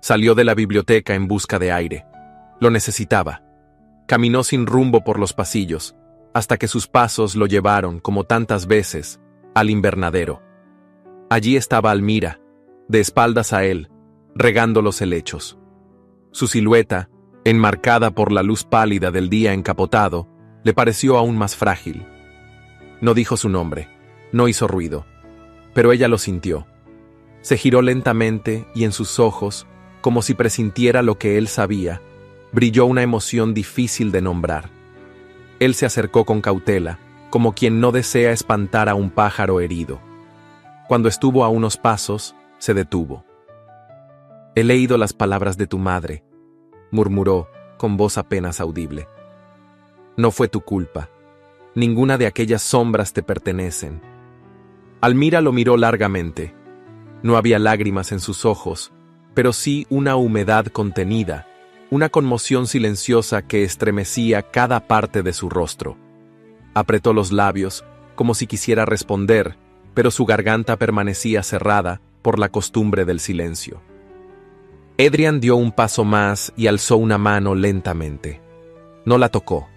Salió de la biblioteca en busca de aire. Lo necesitaba. Caminó sin rumbo por los pasillos, hasta que sus pasos lo llevaron, como tantas veces, al invernadero. Allí estaba Almira, de espaldas a él, regando los helechos. Su silueta, enmarcada por la luz pálida del día encapotado, le pareció aún más frágil. No dijo su nombre, no hizo ruido, pero ella lo sintió. Se giró lentamente y en sus ojos, como si presintiera lo que él sabía, brilló una emoción difícil de nombrar. Él se acercó con cautela, como quien no desea espantar a un pájaro herido. Cuando estuvo a unos pasos, se detuvo. «He leído las palabras de tu madre», murmuró, con voz apenas audible. «No fue tu culpa. Ninguna de aquellas sombras te pertenecen». Almira lo miró largamente. No había lágrimas en sus ojos, pero sí una humedad contenida, una conmoción silenciosa que estremecía cada parte de su rostro. Apretó los labios, como si quisiera responder, pero su garganta permanecía cerrada por la costumbre del silencio. Adrian dio un paso más y alzó una mano lentamente. No la tocó,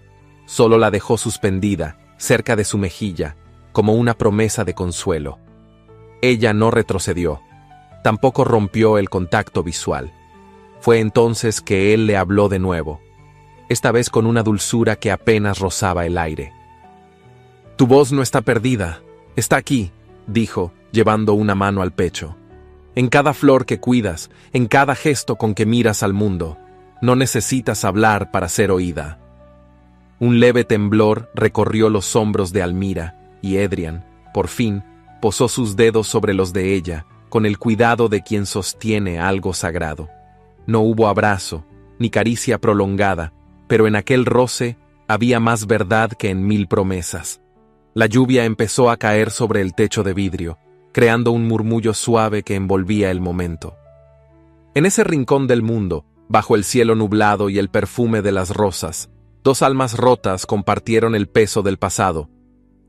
solo la dejó suspendida, cerca de su mejilla, como una promesa de consuelo. Ella no retrocedió, tampoco rompió el contacto visual. Fue entonces que él le habló de nuevo, esta vez con una dulzura que apenas rozaba el aire. «Tu voz no está perdida, está aquí», dijo, llevando una mano al pecho. «En cada flor que cuidas, en cada gesto con que miras al mundo, no necesitas hablar para ser oída». Un leve temblor recorrió los hombros de Almira, y Adrian, por fin, posó sus dedos sobre los de ella, con el cuidado de quien sostiene algo sagrado. No hubo abrazo, ni caricia prolongada, pero en aquel roce había más verdad que en 1000 promesas. La lluvia empezó a caer sobre el techo de vidrio, creando un murmullo suave que envolvía el momento. En ese rincón del mundo, bajo el cielo nublado y el perfume de las rosas, 2 almas rotas compartieron el peso del pasado,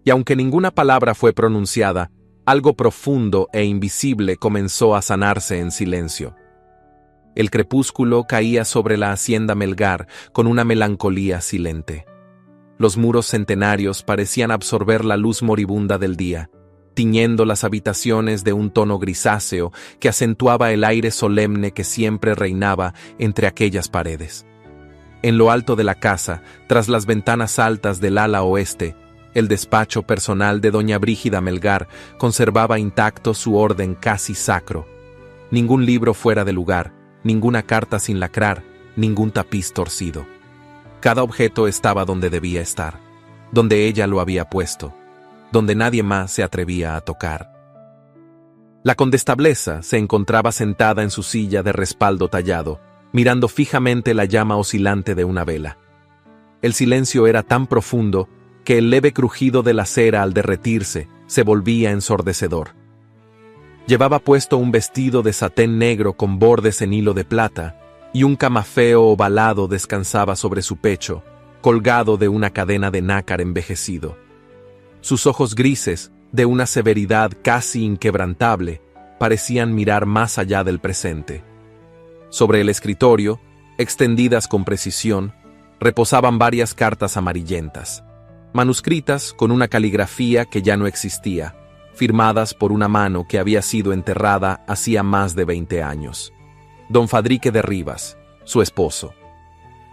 y aunque ninguna palabra fue pronunciada, algo profundo e invisible comenzó a sanarse en silencio. El crepúsculo caía sobre la hacienda Melgar con una melancolía silente. Los muros centenarios parecían absorber la luz moribunda del día, tiñendo las habitaciones de un tono grisáceo que acentuaba el aire solemne que siempre reinaba entre aquellas paredes. En lo alto de la casa, tras las ventanas altas del ala oeste, el despacho personal de doña Brígida Melgar conservaba intacto su orden casi sacro. Ningún libro fuera de lugar, ninguna carta sin lacrar, ningún tapiz torcido. Cada objeto estaba donde debía estar, donde ella lo había puesto, donde nadie más se atrevía a tocar. La condestableza se encontraba sentada en su silla de respaldo tallado, mirando fijamente la llama oscilante de una vela. El silencio era tan profundo que el leve crujido de la cera al derretirse se volvía ensordecedor. Llevaba puesto un vestido de satén negro con bordes en hilo de plata, y un camafeo ovalado descansaba sobre su pecho, colgado de una cadena de nácar envejecido. Sus ojos grises, de una severidad casi inquebrantable, parecían mirar más allá del presente. Sobre el escritorio, extendidas con precisión, reposaban varias cartas amarillentas, manuscritas con una caligrafía que ya no existía, firmadas por una mano que había sido enterrada hacía más de 20 años. Don Fadrique de Rivas, su esposo.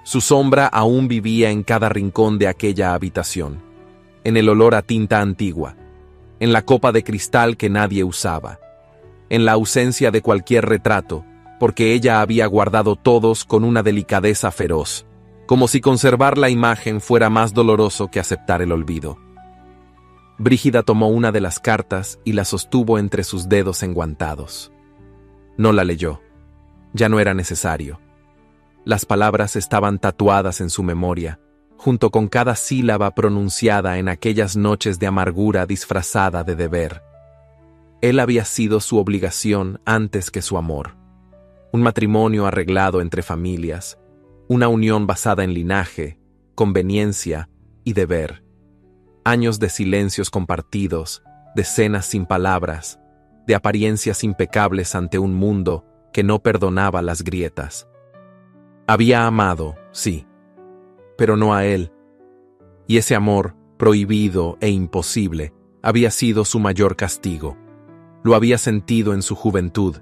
Su sombra aún vivía en cada rincón de aquella habitación, en el olor a tinta antigua, en la copa de cristal que nadie usaba, en la ausencia de cualquier retrato, porque ella había guardado todos con una delicadeza feroz, como si conservar la imagen fuera más doloroso que aceptar el olvido. Brígida tomó una de las cartas y la sostuvo entre sus dedos enguantados. No la leyó. Ya no era necesario. Las palabras estaban tatuadas en su memoria, junto con cada sílaba pronunciada en aquellas noches de amargura disfrazada de deber. Él había sido su obligación antes que su amor. Un matrimonio arreglado entre familias, una unión basada en linaje, conveniencia y deber. Años de silencios compartidos, de cenas sin palabras, de apariencias impecables ante un mundo que no perdonaba las grietas. Había amado, sí, pero no a él. Y ese amor, prohibido e imposible, había sido su mayor castigo. Lo había sentido en su juventud,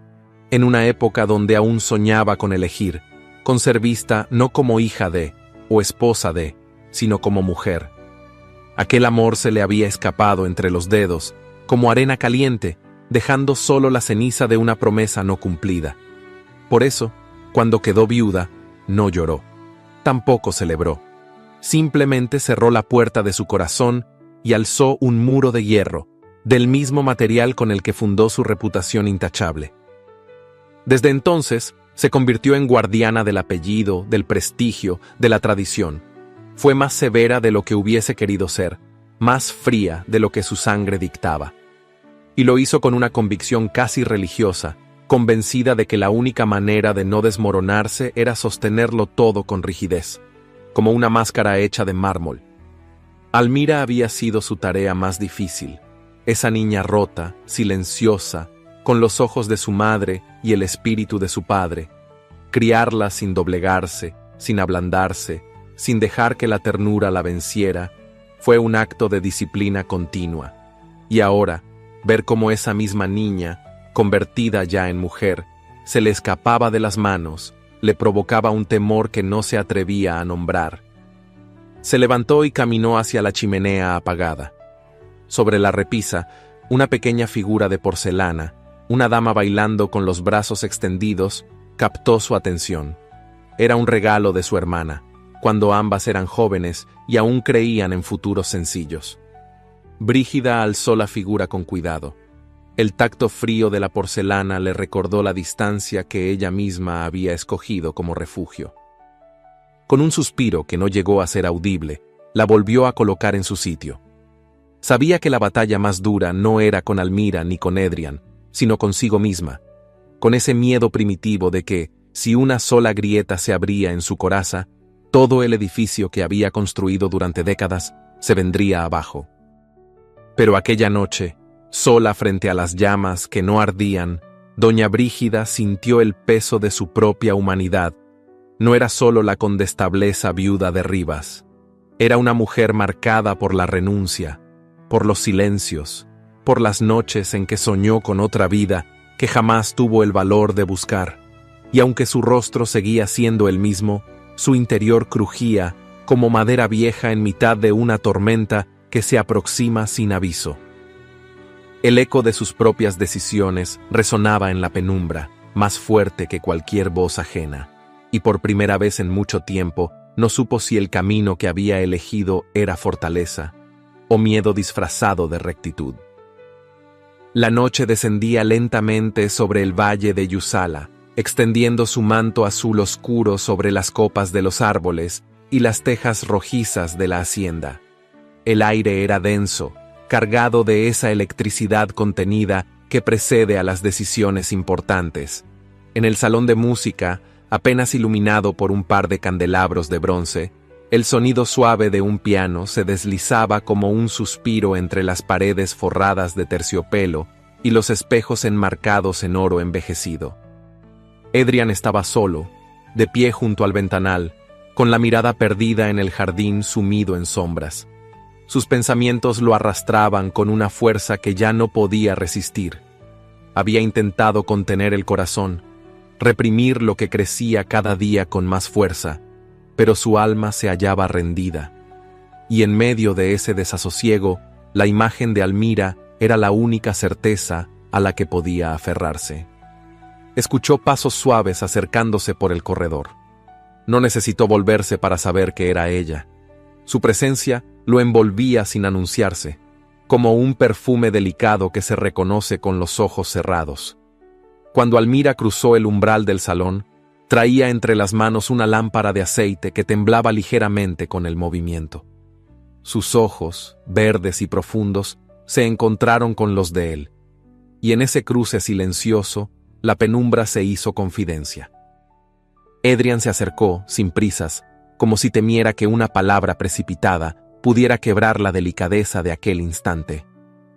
en una época donde aún soñaba con elegir, con ser vista no como hija de, o esposa de, sino como mujer. Aquel amor se le había escapado entre los dedos, como arena caliente, dejando solo la ceniza de una promesa no cumplida. Por eso, cuando quedó viuda, no lloró, tampoco celebró. Simplemente cerró la puerta de su corazón y alzó un muro de hierro, del mismo material con el que fundó su reputación intachable. Desde entonces, se convirtió en guardiana del apellido, del prestigio, de la tradición. Fue más severa de lo que hubiese querido ser, más fría de lo que su sangre dictaba. Y lo hizo con una convicción casi religiosa, convencida de que la única manera de no desmoronarse era sostenerlo todo con rigidez, como una máscara hecha de mármol. Almira había sido su tarea más difícil, esa niña rota, silenciosa, con los ojos de su madre y el espíritu de su padre. Criarla sin doblegarse, sin ablandarse, sin dejar que la ternura la venciera, fue un acto de disciplina continua. Y ahora, ver cómo esa misma niña, convertida ya en mujer, se le escapaba de las manos, le provocaba un temor que no se atrevía a nombrar. Se levantó y caminó hacia la chimenea apagada. Sobre la repisa, una pequeña figura de porcelana, una dama bailando con los brazos extendidos, captó su atención. Era un regalo de su hermana, cuando ambas eran jóvenes y aún creían en futuros sencillos. Brígida alzó la figura con cuidado. El tacto frío de la porcelana le recordó la distancia que ella misma había escogido como refugio. Con un suspiro que no llegó a ser audible, la volvió a colocar en su sitio. Sabía que la batalla más dura no era con Almira ni con Edrian, sino consigo misma, con ese miedo primitivo de que, si una sola grieta se abría en su coraza, todo el edificio que había construido durante décadas se vendría abajo. Pero aquella noche, sola frente a las llamas que no ardían, doña Brígida sintió el peso de su propia humanidad. No era solo la condestableza viuda de Rivas. Era una mujer marcada por la renuncia, por los silencios, por las noches en que soñó con otra vida que jamás tuvo el valor de buscar. Y aunque su rostro seguía siendo el mismo, su interior crujía como madera vieja en mitad de una tormenta que se aproxima sin aviso. El eco de sus propias decisiones resonaba en la penumbra, más fuerte que cualquier voz ajena, y por primera vez en mucho tiempo no supo si el camino que había elegido era fortaleza o miedo disfrazado de rectitud. La noche descendía lentamente sobre el valle de Yusala, extendiendo su manto azul oscuro sobre las copas de los árboles y las tejas rojizas de la hacienda. El aire era denso, cargado de esa electricidad contenida que precede a las decisiones importantes. En el salón de música, apenas iluminado por un par de candelabros de bronce, el sonido suave de un piano se deslizaba como un suspiro entre las paredes forradas de terciopelo y los espejos enmarcados en oro envejecido. Edrian estaba solo, de pie junto al ventanal, con la mirada perdida en el jardín sumido en sombras. Sus pensamientos lo arrastraban con una fuerza que ya no podía resistir. Había intentado contener el corazón, reprimir lo que crecía cada día con más fuerza, pero su alma se hallaba rendida. Y en medio de ese desasosiego, la imagen de Almira era la única certeza a la que podía aferrarse. Escuchó pasos suaves acercándose por el corredor. No necesitó volverse para saber que era ella. Su presencia lo envolvía sin anunciarse, como un perfume delicado que se reconoce con los ojos cerrados. Cuando Almira cruzó el umbral del salón, traía entre las manos una lámpara de aceite que temblaba ligeramente con el movimiento. Sus ojos, verdes y profundos, se encontraron con los de él, y en ese cruce silencioso, la penumbra se hizo confidencia. Edrian se acercó, sin prisas, como si temiera que una palabra precipitada pudiera quebrar la delicadeza de aquel instante.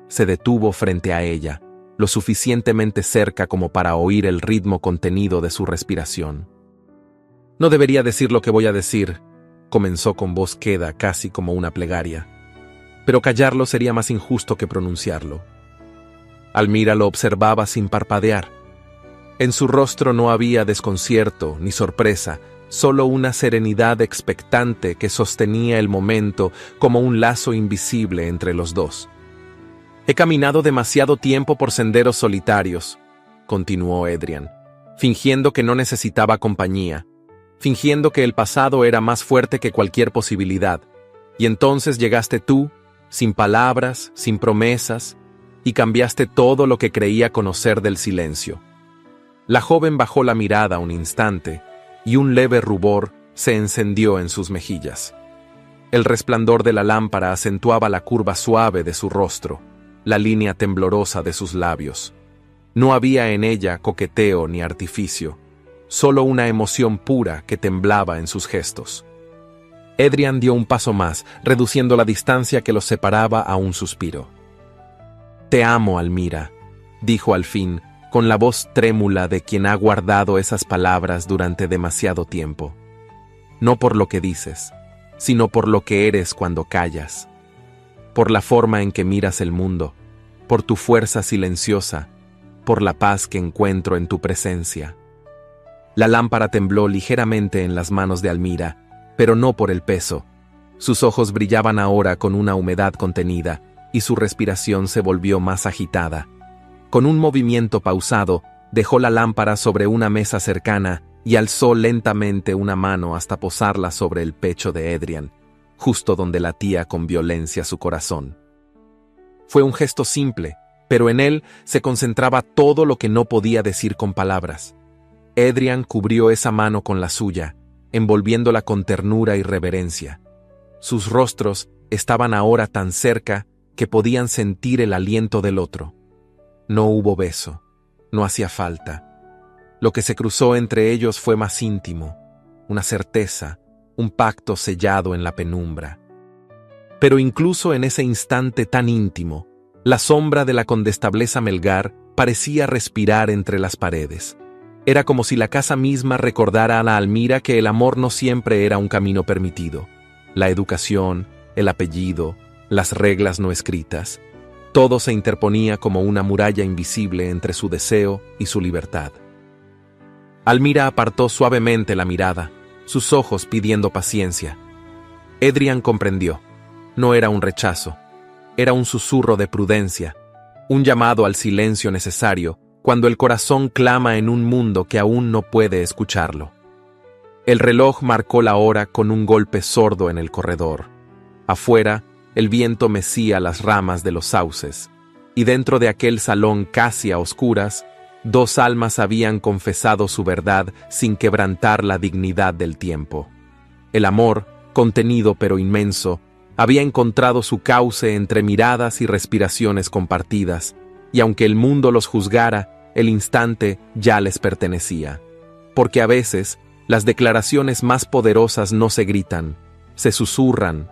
Se detuvo frente a ella, lo suficientemente cerca como para oír el ritmo contenido de su respiración. «No debería decir lo que voy a decir», comenzó con voz queda, casi como una plegaria. «Pero callarlo sería más injusto que pronunciarlo». Almira lo observaba sin parpadear. En su rostro no había desconcierto ni sorpresa, solo una serenidad expectante que sostenía el momento como un lazo invisible entre los dos. «He caminado demasiado tiempo por senderos solitarios», continuó Edrian, fingiendo que no necesitaba compañía, fingiendo que el pasado era más fuerte que cualquier posibilidad. Y entonces llegaste tú, sin palabras, sin promesas, y cambiaste todo lo que creía conocer del silencio. La joven bajó la mirada un instante, y un leve rubor se encendió en sus mejillas. El resplandor de la lámpara acentuaba la curva suave de su rostro. la línea temblorosa de sus labios. No había en ella coqueteo ni artificio, solo una emoción pura que temblaba en sus gestos. Edrian dio un paso más, reduciendo la distancia que los separaba a un suspiro. «Te amo, Almira», dijo al fin, con la voz trémula de quien ha guardado esas palabras durante demasiado tiempo. No por lo que dices, sino por lo que eres cuando callas, por la forma en que miras el mundo, por tu fuerza silenciosa, por la paz que encuentro en tu presencia. La lámpara tembló ligeramente en las manos de Almira, pero no por el peso. Sus ojos brillaban ahora con una humedad contenida, y su respiración se volvió más agitada. Con un movimiento pausado, dejó la lámpara sobre una mesa cercana y alzó lentamente una mano hasta posarla sobre el pecho de Edrian, justo donde latía con violencia su corazón. Fue un gesto simple, pero en él se concentraba todo lo que no podía decir con palabras. Edrian cubrió esa mano con la suya, envolviéndola con ternura y reverencia. Sus rostros estaban ahora tan cerca que podían sentir el aliento del otro. No hubo beso, no hacía falta. Lo que se cruzó entre ellos fue más íntimo, una certeza, un pacto sellado en la penumbra. Pero incluso en ese instante tan íntimo, la sombra de la condestableza Melgar parecía respirar entre las paredes. Era como si la casa misma recordara a la Almira que el amor no siempre era un camino permitido. La educación, el apellido, las reglas no escritas, todo se interponía como una muralla invisible entre su deseo y su libertad. Almira apartó suavemente la mirada, sus ojos pidiendo paciencia. Edrian comprendió. No era un rechazo, era un susurro de prudencia, un llamado al silencio necesario cuando el corazón clama en un mundo que aún no puede escucharlo. El reloj marcó la hora con un golpe sordo en el corredor. Afuera, el viento mecía las ramas de los sauces, y dentro de aquel salón casi a oscuras, dos almas habían confesado su verdad sin quebrantar la dignidad del tiempo. El amor, contenido pero inmenso, había encontrado su cauce entre miradas y respiraciones compartidas, y aunque el mundo los juzgara, el instante ya les pertenecía. Porque a veces, las declaraciones más poderosas no se gritan, se susurran,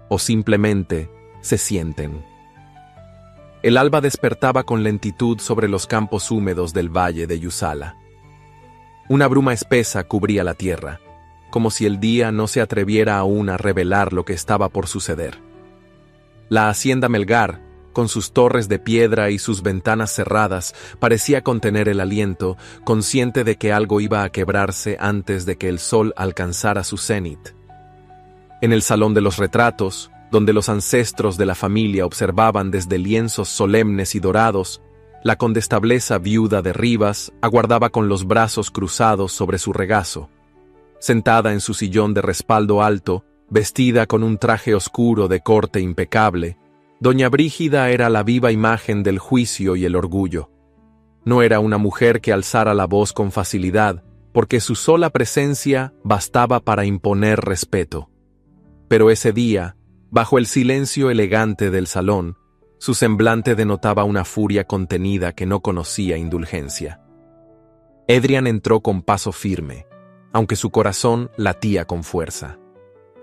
o simplemente se sienten. El alba despertaba con lentitud sobre los campos húmedos del valle de Yusala. Una bruma espesa cubría la tierra, como si el día no se atreviera aún a revelar lo que estaba por suceder. La hacienda Melgar, con sus torres de piedra y sus ventanas cerradas, parecía contener el aliento, consciente de que algo iba a quebrarse antes de que el sol alcanzara su cenit. En el salón de los retratos, donde los ancestros de la familia observaban desde lienzos solemnes y dorados, la condestableza viuda de Rivas aguardaba con los brazos cruzados sobre su regazo. Sentada en su sillón de respaldo alto, vestida con un traje oscuro de corte impecable, doña Brígida era la viva imagen del juicio y el orgullo. No era una mujer que alzara la voz con facilidad, porque su sola presencia bastaba para imponer respeto. Pero ese día, bajo el silencio elegante del salón, su semblante denotaba una furia contenida que no conocía indulgencia. Edrian entró con paso firme, aunque su corazón latía con fuerza.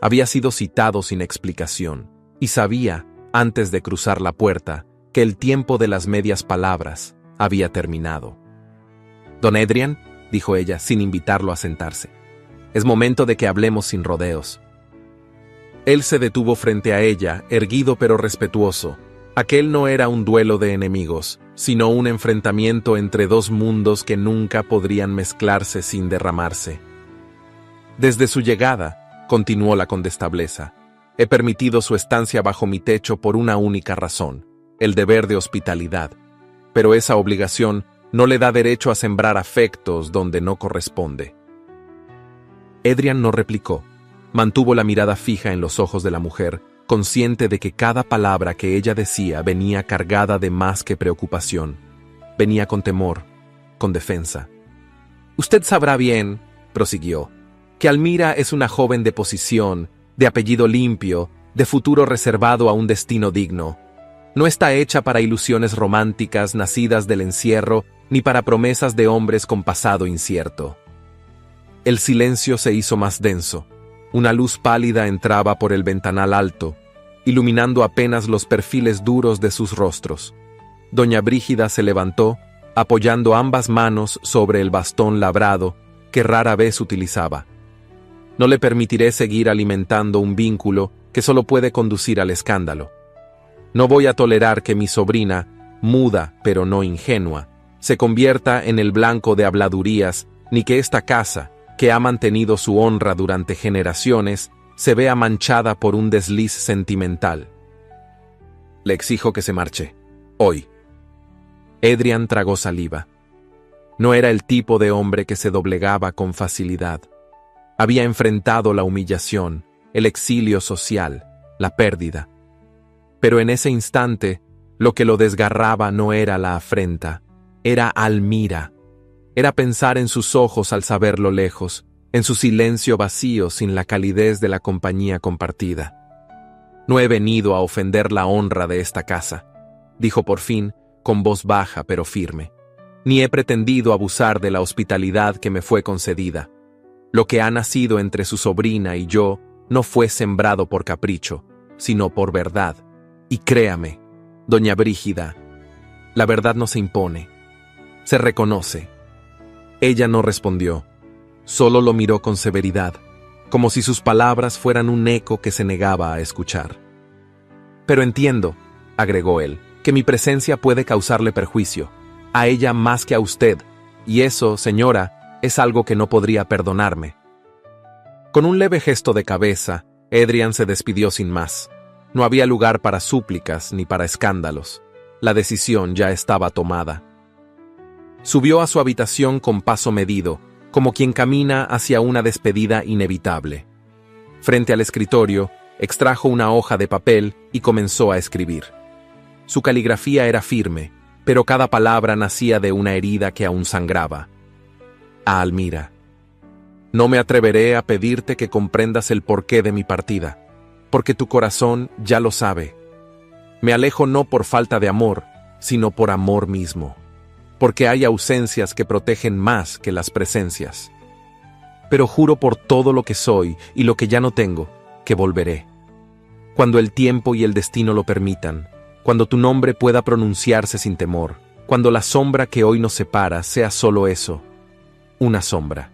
Había sido citado sin explicación, y sabía, antes de cruzar la puerta, que el tiempo de las medias palabras había terminado. «Don Edrian», dijo ella, sin invitarlo a sentarse, «es momento de que hablemos sin rodeos». Él se detuvo frente a ella, erguido pero respetuoso. Aquel no era un duelo de enemigos, sino un enfrentamiento entre dos mundos que nunca podrían mezclarse sin derramarse. «Desde su llegada», continuó la condestableza, «he permitido su estancia bajo mi techo por una única razón, el deber de hospitalidad. Pero esa obligación no le da derecho a sembrar afectos donde no corresponde». Edrian no replicó. Mantuvo la mirada fija en los ojos de la mujer, consciente de que cada palabra que ella decía venía cargada de más que preocupación. Venía con temor, con defensa. «Usted sabrá bien», prosiguió, «que Almira es una joven de posición, de apellido limpio, de futuro reservado a un destino digno. No está hecha para ilusiones románticas nacidas del encierro, ni para promesas de hombres con pasado incierto. El silencio se hizo más denso. Una luz pálida entraba por el ventanal alto, iluminando apenas los perfiles duros de sus rostros. Doña Brígida se levantó, apoyando ambas manos sobre el bastón labrado que rara vez utilizaba. No le permitiré seguir alimentando un vínculo que solo puede conducir al escándalo. No voy a tolerar que mi sobrina, muda pero no ingenua, se convierta en el blanco de habladurías, ni que esta casa, que ha mantenido su honra durante generaciones, se vea manchada por un desliz sentimental. Le exijo que se marche. Hoy. Adrian tragó saliva. No era el tipo de hombre que se doblegaba con facilidad. Había enfrentado la humillación, el exilio social, la pérdida. Pero en ese instante, lo que lo desgarraba no era la afrenta, era Almira. Era pensar en sus ojos al saberlo lejos, en su silencio vacío sin la calidez de la compañía compartida. No he venido a ofender la honra de esta casa, dijo por fin, con voz baja pero firme. Ni he pretendido abusar de la hospitalidad que me fue concedida. Lo que ha nacido entre su sobrina y yo no fue sembrado por capricho, sino por verdad. Y créame, doña Brígida, la verdad no se impone, se reconoce. Ella no respondió, solo lo miró con severidad, como si sus palabras fueran un eco que se negaba a escuchar. Pero entiendo, agregó él, que mi presencia puede causarle perjuicio, a ella más que a usted, y eso, señora, es algo que no podría perdonarme. Con un leve gesto de cabeza, Adrian se despidió sin más. No había lugar para súplicas ni para escándalos. La decisión ya estaba tomada. Subió a su habitación con paso medido, como quien camina hacia una despedida inevitable. Frente al escritorio, extrajo una hoja de papel y comenzó a escribir. Su caligrafía era firme, pero cada palabra nacía de una herida que aún sangraba. A Almira. No me atreveré a pedirte que comprendas el porqué de mi partida, porque tu corazón ya lo sabe. Me alejo no por falta de amor, sino por amor mismo, porque hay ausencias que protegen más que las presencias. Pero juro por todo lo que soy y lo que ya no tengo, que volveré. Cuando el tiempo y el destino lo permitan, cuando tu nombre pueda pronunciarse sin temor, cuando la sombra que hoy nos separa sea solo eso, una sombra.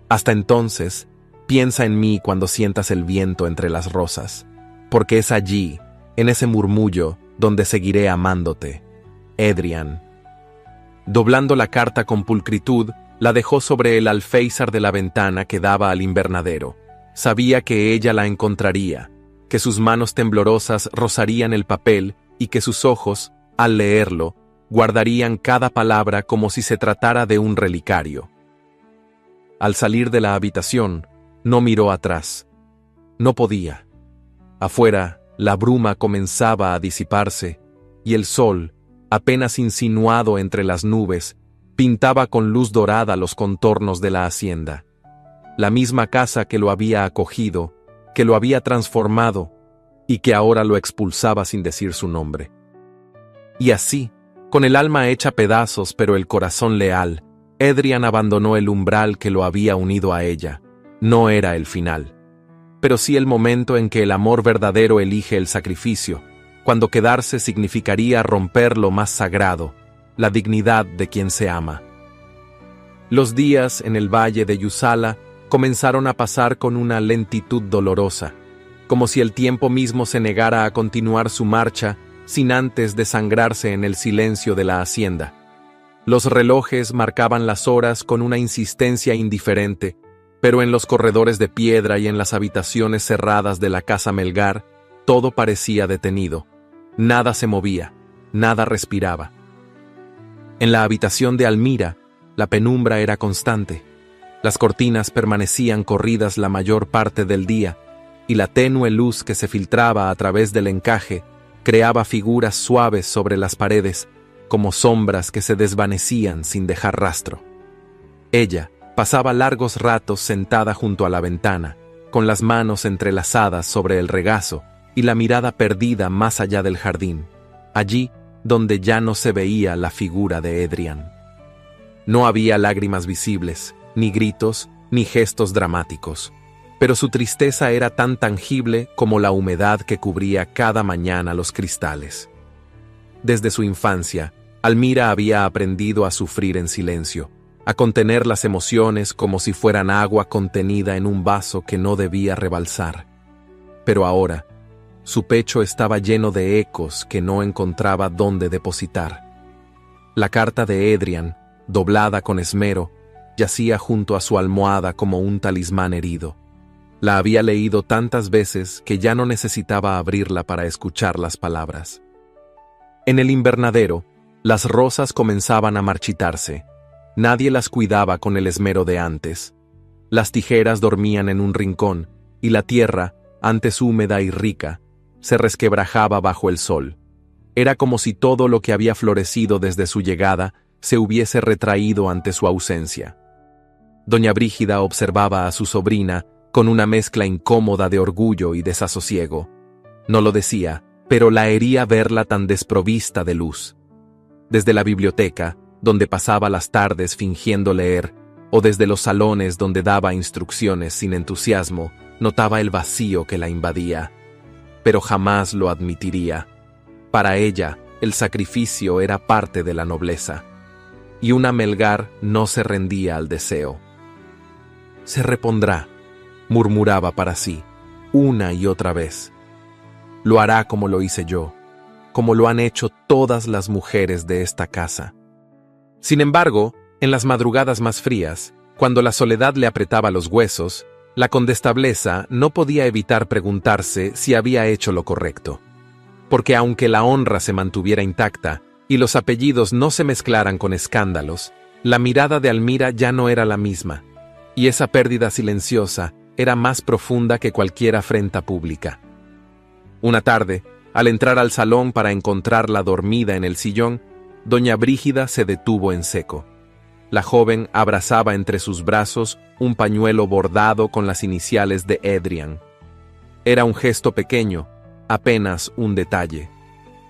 Hasta entonces, piensa en mí cuando sientas el viento entre las rosas, porque es allí, en ese murmullo, donde seguiré amándote. Adrian. Doblando la carta con pulcritud, la dejó sobre el alféizar de la ventana que daba al invernadero. Sabía que ella la encontraría, que sus manos temblorosas rozarían el papel y que sus ojos, al leerlo, guardarían cada palabra como si se tratara de un relicario. Al salir de la habitación, no miró atrás. No podía. Afuera, la bruma comenzaba a disiparse, y el sol, apenas insinuado entre las nubes, pintaba con luz dorada los contornos de la hacienda. La misma casa que lo había acogido, que lo había transformado, y que ahora lo expulsaba sin decir su nombre. Y así, con el alma hecha pedazos pero el corazón leal, Adrian abandonó el umbral que lo había unido a ella. No era el final, pero sí el momento en que el amor verdadero elige el sacrificio, cuando quedarse significaría romper lo más sagrado, la dignidad de quien se ama. Los días en el valle de Yusala comenzaron a pasar con una lentitud dolorosa, como si el tiempo mismo se negara a continuar su marcha sin antes desangrarse en el silencio de la hacienda. Los relojes marcaban las horas con una insistencia indiferente, pero en los corredores de piedra y en las habitaciones cerradas de la casa Melgar, todo parecía detenido. Nada se movía, nada respiraba. En la habitación de Almira, la penumbra era constante. Las cortinas permanecían corridas la mayor parte del día, y la tenue luz que se filtraba a través del encaje creaba figuras suaves sobre las paredes, como sombras que se desvanecían sin dejar rastro. Ella pasaba largos ratos sentada junto a la ventana, con las manos entrelazadas sobre el regazo, y la mirada perdida más allá del jardín, allí donde ya no se veía la figura de Edrian. No había lágrimas visibles, ni gritos, ni gestos dramáticos, pero su tristeza era tan tangible como la humedad que cubría cada mañana los cristales. Desde su infancia, Almira había aprendido a sufrir en silencio, a contener las emociones como si fueran agua contenida en un vaso que no debía rebalsar. Pero ahora, su pecho estaba lleno de ecos que no encontraba dónde depositar. La carta de Edrian, doblada con esmero, yacía junto a su almohada como un talismán herido. La había leído tantas veces que ya no necesitaba abrirla para escuchar las palabras. En el invernadero, las rosas comenzaban a marchitarse. Nadie las cuidaba con el esmero de antes. Las tijeras dormían en un rincón, y la tierra, antes húmeda y rica, se resquebrajaba bajo el sol. Era como si todo lo que había florecido desde su llegada se hubiese retraído ante su ausencia. Doña Brígida observaba a su sobrina con una mezcla incómoda de orgullo y desasosiego. No lo decía, pero la hería verla tan desprovista de luz. Desde la biblioteca, donde pasaba las tardes fingiendo leer, o desde los salones donde daba instrucciones sin entusiasmo, notaba el vacío que la invadía. Pero jamás lo admitiría. Para ella, el sacrificio era parte de la nobleza. Y una Melgar no se rendía al deseo. Se repondrá, murmuraba para sí, una y otra vez. Lo hará como lo hice yo, como lo han hecho todas las mujeres de esta casa. Sin embargo, en las madrugadas más frías, cuando la soledad le apretaba los huesos, la condestableza no podía evitar preguntarse si había hecho lo correcto. Porque aunque la honra se mantuviera intacta y los apellidos no se mezclaran con escándalos, la mirada de Almira ya no era la misma, y esa pérdida silenciosa era más profunda que cualquier afrenta pública. Una tarde, al entrar al salón para encontrarla dormida en el sillón, doña Brígida se detuvo en seco. La joven abrazaba entre sus brazos un pañuelo bordado con las iniciales de Edrian. Era un gesto pequeño, apenas un detalle,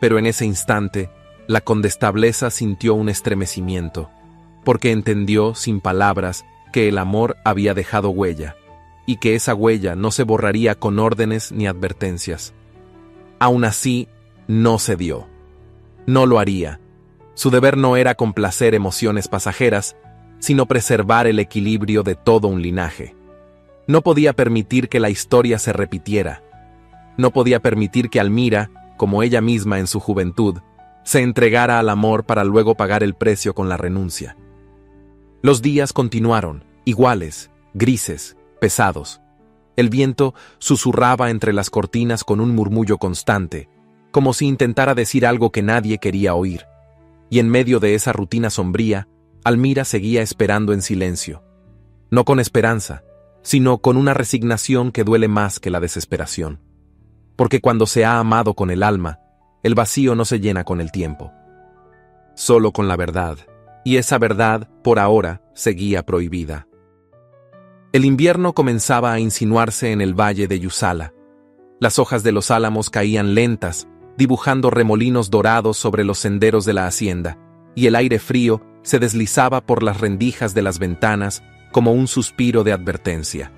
pero en ese instante, la condestableza sintió un estremecimiento, porque entendió sin palabras que el amor había dejado huella, y que esa huella no se borraría con órdenes ni advertencias. Aún así, no cedió. No lo haría. Su deber no era complacer emociones pasajeras, sino preservar el equilibrio de todo un linaje. No podía permitir que la historia se repitiera. No podía permitir que Almira, como ella misma en su juventud, se entregara al amor para luego pagar el precio con la renuncia. Los días continuaron, iguales, grises, pesados. El viento susurraba entre las cortinas con un murmullo constante, como si intentara decir algo que nadie quería oír. Y en medio de esa rutina sombría, Almira seguía esperando en silencio. No con esperanza, sino con una resignación que duele más que la desesperación. Porque cuando se ha amado con el alma, el vacío no se llena con el tiempo. Solo con la verdad, y esa verdad, por ahora, seguía prohibida. El invierno comenzaba a insinuarse en el valle de Yusala. Las hojas de los álamos caían lentas, dibujando remolinos dorados sobre los senderos de la hacienda, y el aire frío se deslizaba por las rendijas de las ventanas como un suspiro de advertencia.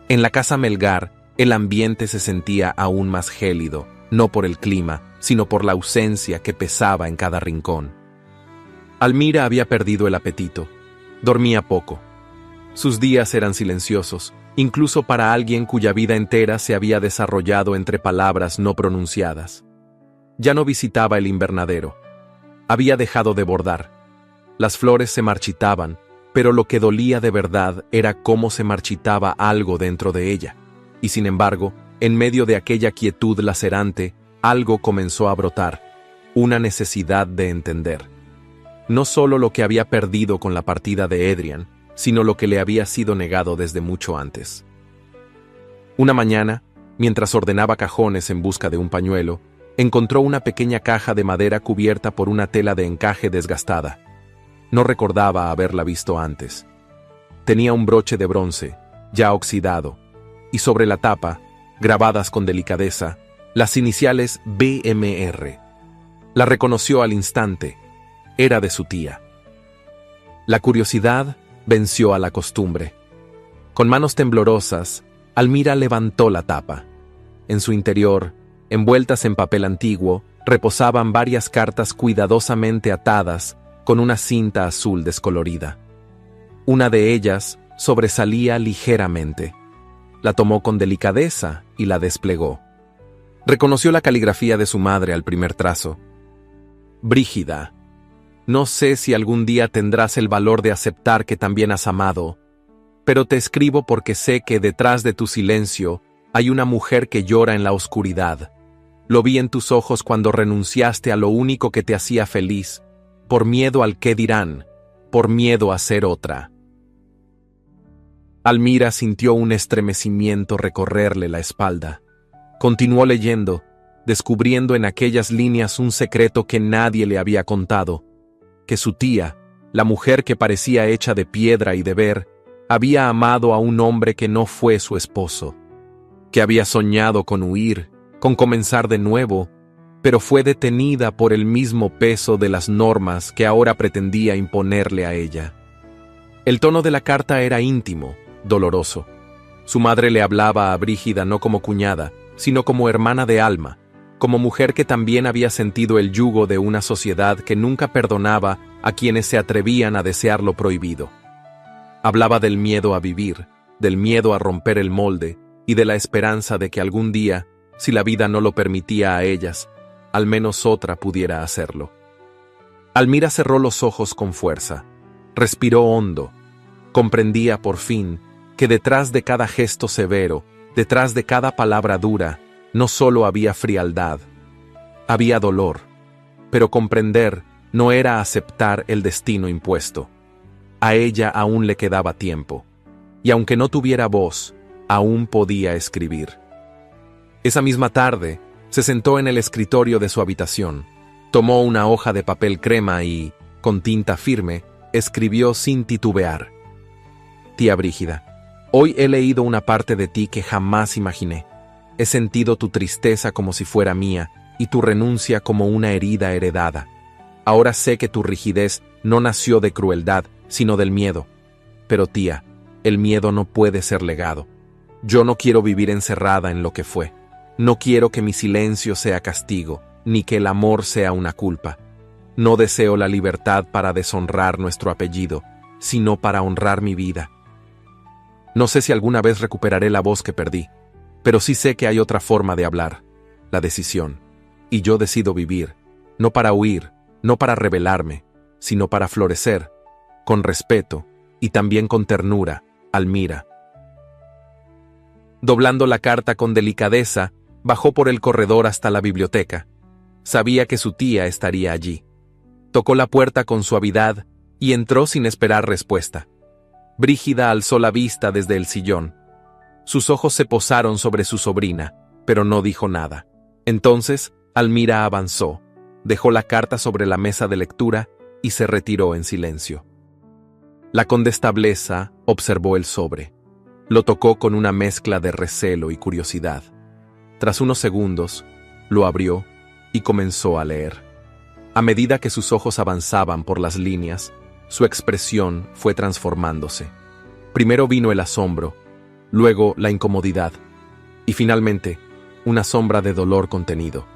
En la casa Melgar, el ambiente se sentía aún más gélido, no por el clima, sino por la ausencia que pesaba en cada rincón. Almira había perdido el apetito. Dormía poco. Sus días eran silenciosos, incluso para alguien cuya vida entera se había desarrollado entre palabras no pronunciadas. Ya no visitaba el invernadero. Había dejado de bordar. Las flores se marchitaban, pero lo que dolía de verdad era cómo se marchitaba algo dentro de ella. Y sin embargo, en medio de aquella quietud lacerante, algo comenzó a brotar, una necesidad de entender. No solo lo que había perdido con la partida de Edrian, sino lo que le había sido negado desde mucho antes. Una mañana, mientras ordenaba cajones en busca de un pañuelo, encontró una pequeña caja de madera cubierta por una tela de encaje desgastada. No recordaba haberla visto antes. Tenía un broche de bronce, ya oxidado, y sobre la tapa, grabadas con delicadeza, las iniciales BMR. La reconoció al instante. Era de su tía. La curiosidad venció a la costumbre. Con manos temblorosas, Almira levantó la tapa. En su interior, envueltas en papel antiguo, reposaban varias cartas cuidadosamente atadas con una cinta azul descolorida. Una de ellas sobresalía ligeramente. La tomó con delicadeza y la desplegó. Reconoció la caligrafía de su madre al primer trazo. Brígida, no sé si algún día tendrás el valor de aceptar que también has amado, pero te escribo porque sé que detrás de tu silencio hay una mujer que llora en la oscuridad. Lo vi en tus ojos cuando renunciaste a lo único que te hacía feliz, por miedo al qué dirán, por miedo a ser otra. Almira sintió un estremecimiento recorrerle la espalda. Continuó leyendo, descubriendo en aquellas líneas un secreto que nadie le había contado, que su tía, la mujer que parecía hecha de piedra y de ver, había amado a un hombre que no fue su esposo, que había soñado con huir, con comenzar de nuevo, pero fue detenida por el mismo peso de las normas que ahora pretendía imponerle a ella. El tono de la carta era íntimo, doloroso. Su madre le hablaba a Brígida no como cuñada, sino como hermana de alma, como mujer que también había sentido el yugo de una sociedad que nunca perdonaba a quienes se atrevían a desear lo prohibido. Hablaba del miedo a vivir, del miedo a romper el molde y de la esperanza de que algún día, si la vida no lo permitía a ellas, al menos otra pudiera hacerlo. Almira cerró los ojos con fuerza, respiró hondo, comprendía por fin que detrás de cada gesto severo, detrás de cada palabra dura, no solo había frialdad, había dolor, pero comprender no era aceptar el destino impuesto. A ella aún le quedaba tiempo, y aunque no tuviera voz, aún podía escribir. Esa misma tarde, se sentó en el escritorio de su habitación, tomó una hoja de papel crema y, con tinta firme, escribió sin titubear. Tía Brígida, hoy he leído una parte de ti que jamás imaginé. He sentido tu tristeza como si fuera mía y tu renuncia como una herida heredada. Ahora sé que tu rigidez no nació de crueldad, sino del miedo. Pero tía, el miedo no puede ser legado. Yo no quiero vivir encerrada en lo que fue. No quiero que mi silencio sea castigo, ni que el amor sea una culpa. No deseo la libertad para deshonrar nuestro apellido, sino para honrar mi vida. No sé si alguna vez recuperaré la voz que perdí, pero sí sé que hay otra forma de hablar, la decisión. Y yo decido vivir, no para huir, no para rebelarme, sino para florecer, con respeto y también con ternura, Almira. Doblando la carta con delicadeza, bajó por el corredor hasta la biblioteca. Sabía que su tía estaría allí. Tocó la puerta con suavidad y entró sin esperar respuesta. Brígida alzó la vista desde el sillón. Sus ojos se posaron sobre su sobrina, pero no dijo nada. Entonces, Almira avanzó, dejó la carta sobre la mesa de lectura y se retiró en silencio. La condestableza observó el sobre. Lo tocó con una mezcla de recelo y curiosidad. Tras unos segundos, lo abrió y comenzó a leer. A medida que sus ojos avanzaban por las líneas, su expresión fue transformándose. Primero vino el asombro, luego la incomodidad, y finalmente, una sombra de dolor contenido.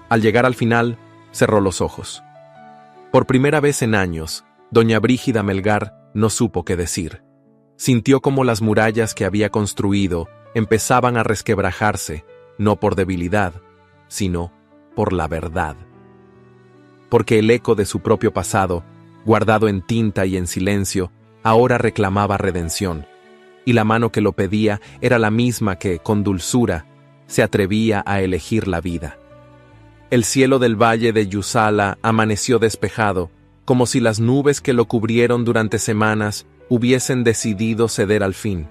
Al llegar al final, cerró los ojos. Por primera vez en años, doña Brígida Melgar no supo qué decir. Sintió como las murallas que había construido empezaban a resquebrajarse, no por debilidad, sino por la verdad. Porque el eco de su propio pasado, guardado en tinta y en silencio, ahora reclamaba redención, y la mano que lo pedía era la misma que, con dulzura, se atrevía a elegir la vida. El cielo del valle de Yusala amaneció despejado, como si las nubes que lo cubrieron durante semanas hubiesen decidido ceder al fin.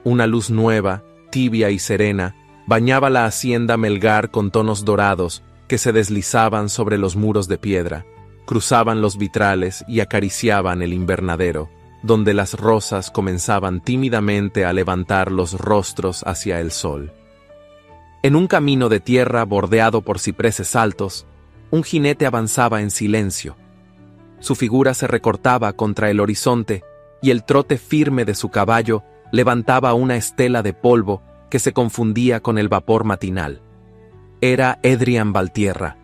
Una luz nueva, tibia y serena, bañaba la hacienda Melgar con tonos dorados que se deslizaban sobre los muros de piedra, cruzaban los vitrales y acariciaban el invernadero, donde las rosas comenzaban tímidamente a levantar los rostros hacia el sol. En un camino de tierra bordeado por cipreses altos, un jinete avanzaba en silencio. Su figura se recortaba contra el horizonte y el trote firme de su caballo levantaba una estela de polvo que se confundía con el vapor matinal. Era Edrian Valtierra,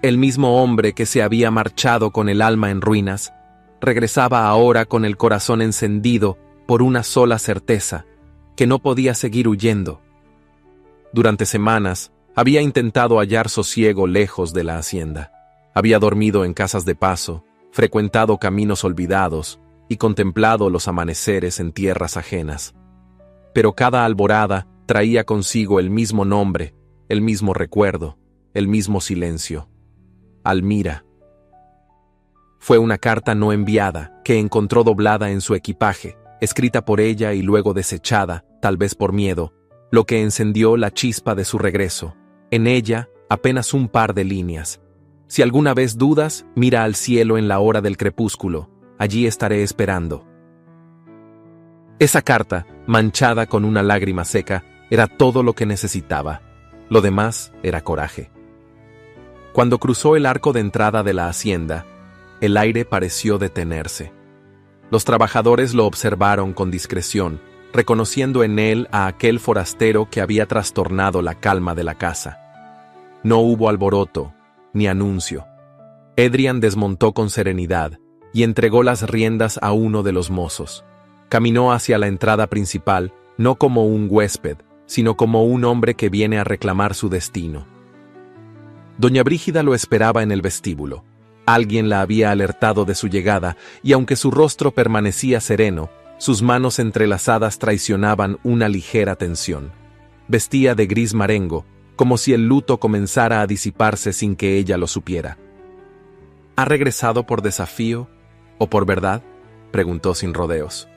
el mismo hombre que se había marchado con el alma en ruinas, regresaba ahora con el corazón encendido por una sola certeza, que no podía seguir huyendo. Durante semanas había intentado hallar sosiego lejos de la hacienda. Había dormido en casas de paso, frecuentado caminos olvidados y contemplado los amaneceres en tierras ajenas. Pero cada alborada traía consigo el mismo nombre, el mismo recuerdo, el mismo silencio. Almira. Fue una carta no enviada que encontró doblada en su equipaje, escrita por ella y luego desechada, tal vez por miedo, lo que encendió la chispa de su regreso. En ella, apenas un par de líneas. Si alguna vez dudas, mira al cielo en la hora del crepúsculo. Allí estaré esperando. Esa carta, manchada con una lágrima seca, era todo lo que necesitaba. Lo demás era coraje. Cuando cruzó el arco de entrada de la hacienda, el aire pareció detenerse. Los trabajadores lo observaron con discreción, reconociendo en él a aquel forastero que había trastornado la calma de la casa. No hubo alboroto, ni anuncio. Edrian desmontó con serenidad y entregó las riendas a uno de los mozos. Caminó hacia la entrada principal, no como un huésped, sino como un hombre que viene a reclamar su destino. Doña Brígida lo esperaba en el vestíbulo. Alguien la había alertado de su llegada, y aunque su rostro permanecía sereno, sus manos entrelazadas traicionaban una ligera tensión. Vestía de gris marengo, como si el luto comenzara a disiparse sin que ella lo supiera. ¿Ha regresado por desafío o por verdad?, preguntó sin rodeos.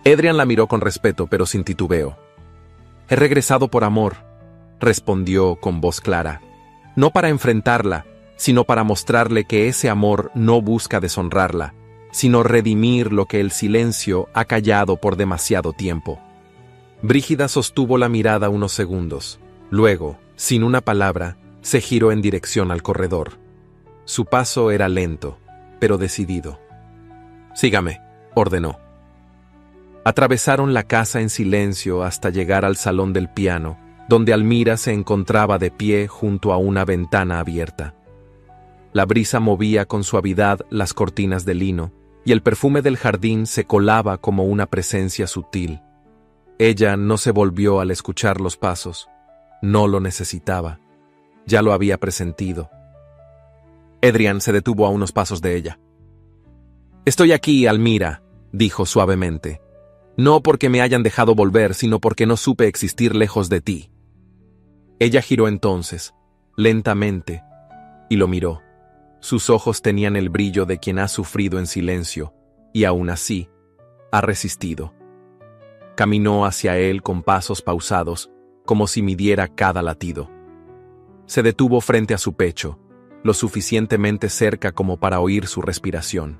Edrian la miró con respeto, pero sin titubeo. He regresado por amor, respondió con voz clara. No para enfrentarla, sino para mostrarle que ese amor no busca deshonrarla, sino redimir lo que el silencio ha callado por demasiado tiempo. Brígida sostuvo la mirada unos segundos. Luego, sin una palabra, se giró en dirección al corredor. Su paso era lento, pero decidido. «Sígame», ordenó. Atravesaron la casa en silencio hasta llegar al salón del piano, donde Almira se encontraba de pie junto a una ventana abierta. La brisa movía con suavidad las cortinas de lino, y el perfume del jardín se colaba como una presencia sutil. Ella no se volvió al escuchar los pasos. No lo necesitaba. Ya lo había presentido. Edrian se detuvo a unos pasos de ella. «Estoy aquí, Almira», dijo suavemente. «No porque me hayan dejado volver, sino porque no supe existir lejos de ti». Ella giró entonces, lentamente, y lo miró. Sus ojos tenían el brillo de quien ha sufrido en silencio, y aún así, ha resistido. Caminó hacia él con pasos pausados, como si midiera cada latido. Se detuvo frente a su pecho, lo suficientemente cerca como para oír su respiración.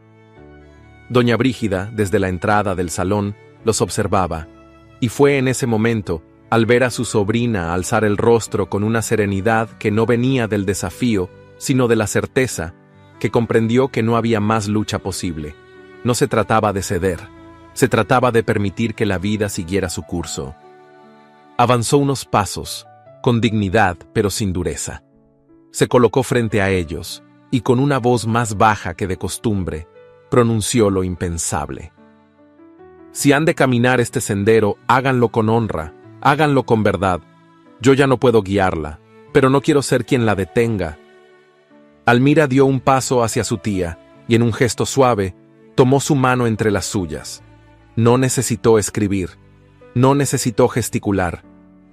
Doña Brígida, desde la entrada del salón, los observaba, y fue en ese momento, al ver a su sobrina alzar el rostro con una serenidad que no venía del desafío, sino de la certeza, que comprendió que no había más lucha posible. No se trataba de ceder, se trataba de permitir que la vida siguiera su curso. Avanzó unos pasos, con dignidad pero sin dureza. Se colocó frente a ellos, y con una voz más baja que de costumbre, pronunció lo impensable. Si han de caminar este sendero, háganlo con honra, háganlo con verdad. Yo ya no puedo guiarla, pero no quiero ser quien la detenga. Almira dio un paso hacia su tía, y en un gesto suave, tomó su mano entre las suyas. No necesitó escribir, no necesitó gesticular.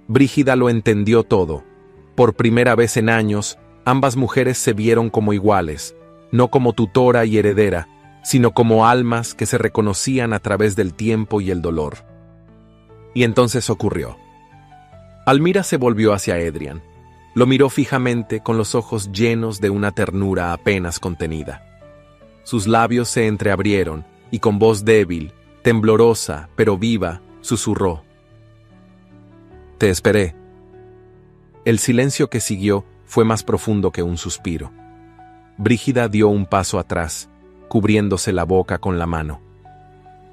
Brígida lo entendió todo. Por primera vez en años, ambas mujeres se vieron como iguales, no como tutora y heredera, sino como almas que se reconocían a través del tiempo y el dolor. Y entonces ocurrió. Almira se volvió hacia Edrian. Lo miró fijamente con los ojos llenos de una ternura apenas contenida. Sus labios se entreabrieron y con voz débil, temblorosa pero viva, susurró. «Te esperé». El silencio que siguió fue más profundo que un suspiro. Brígida dio un paso atrás, cubriéndose la boca con la mano.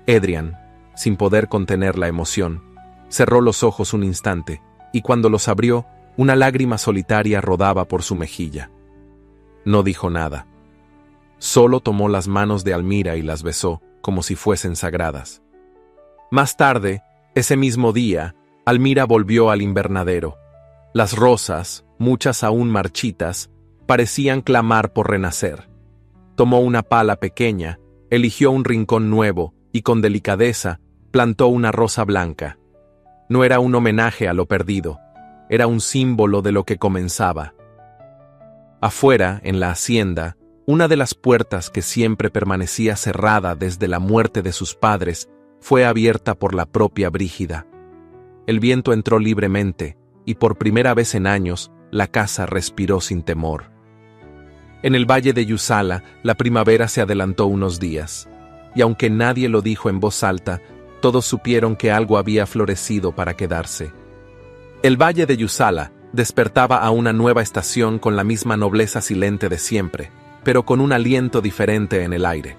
Edrian, sin poder contener la emoción, cerró los ojos un instante, y cuando los abrió, una lágrima solitaria rodaba por su mejilla. No dijo nada. Solo tomó las manos de Almira y las besó, como si fuesen sagradas. Más tarde, ese mismo día, Almira volvió al invernadero. Las rosas, muchas aún marchitas, parecían clamar por renacer. Tomó una pala pequeña, eligió un rincón nuevo y con delicadeza plantó una rosa blanca. No era un homenaje a lo perdido, era un símbolo de lo que comenzaba. Afuera, en la hacienda, una de las puertas que siempre permanecía cerrada desde la muerte de sus padres fue abierta por la propia Brígida. El viento entró libremente, y por primera vez en años, la casa respiró sin temor. En el valle de Yusala, la primavera se adelantó unos días, y aunque nadie lo dijo en voz alta, todos supieron que algo había florecido para quedarse. El valle de Yusala despertaba a una nueva estación con la misma nobleza silente de siempre, pero con un aliento diferente en el aire.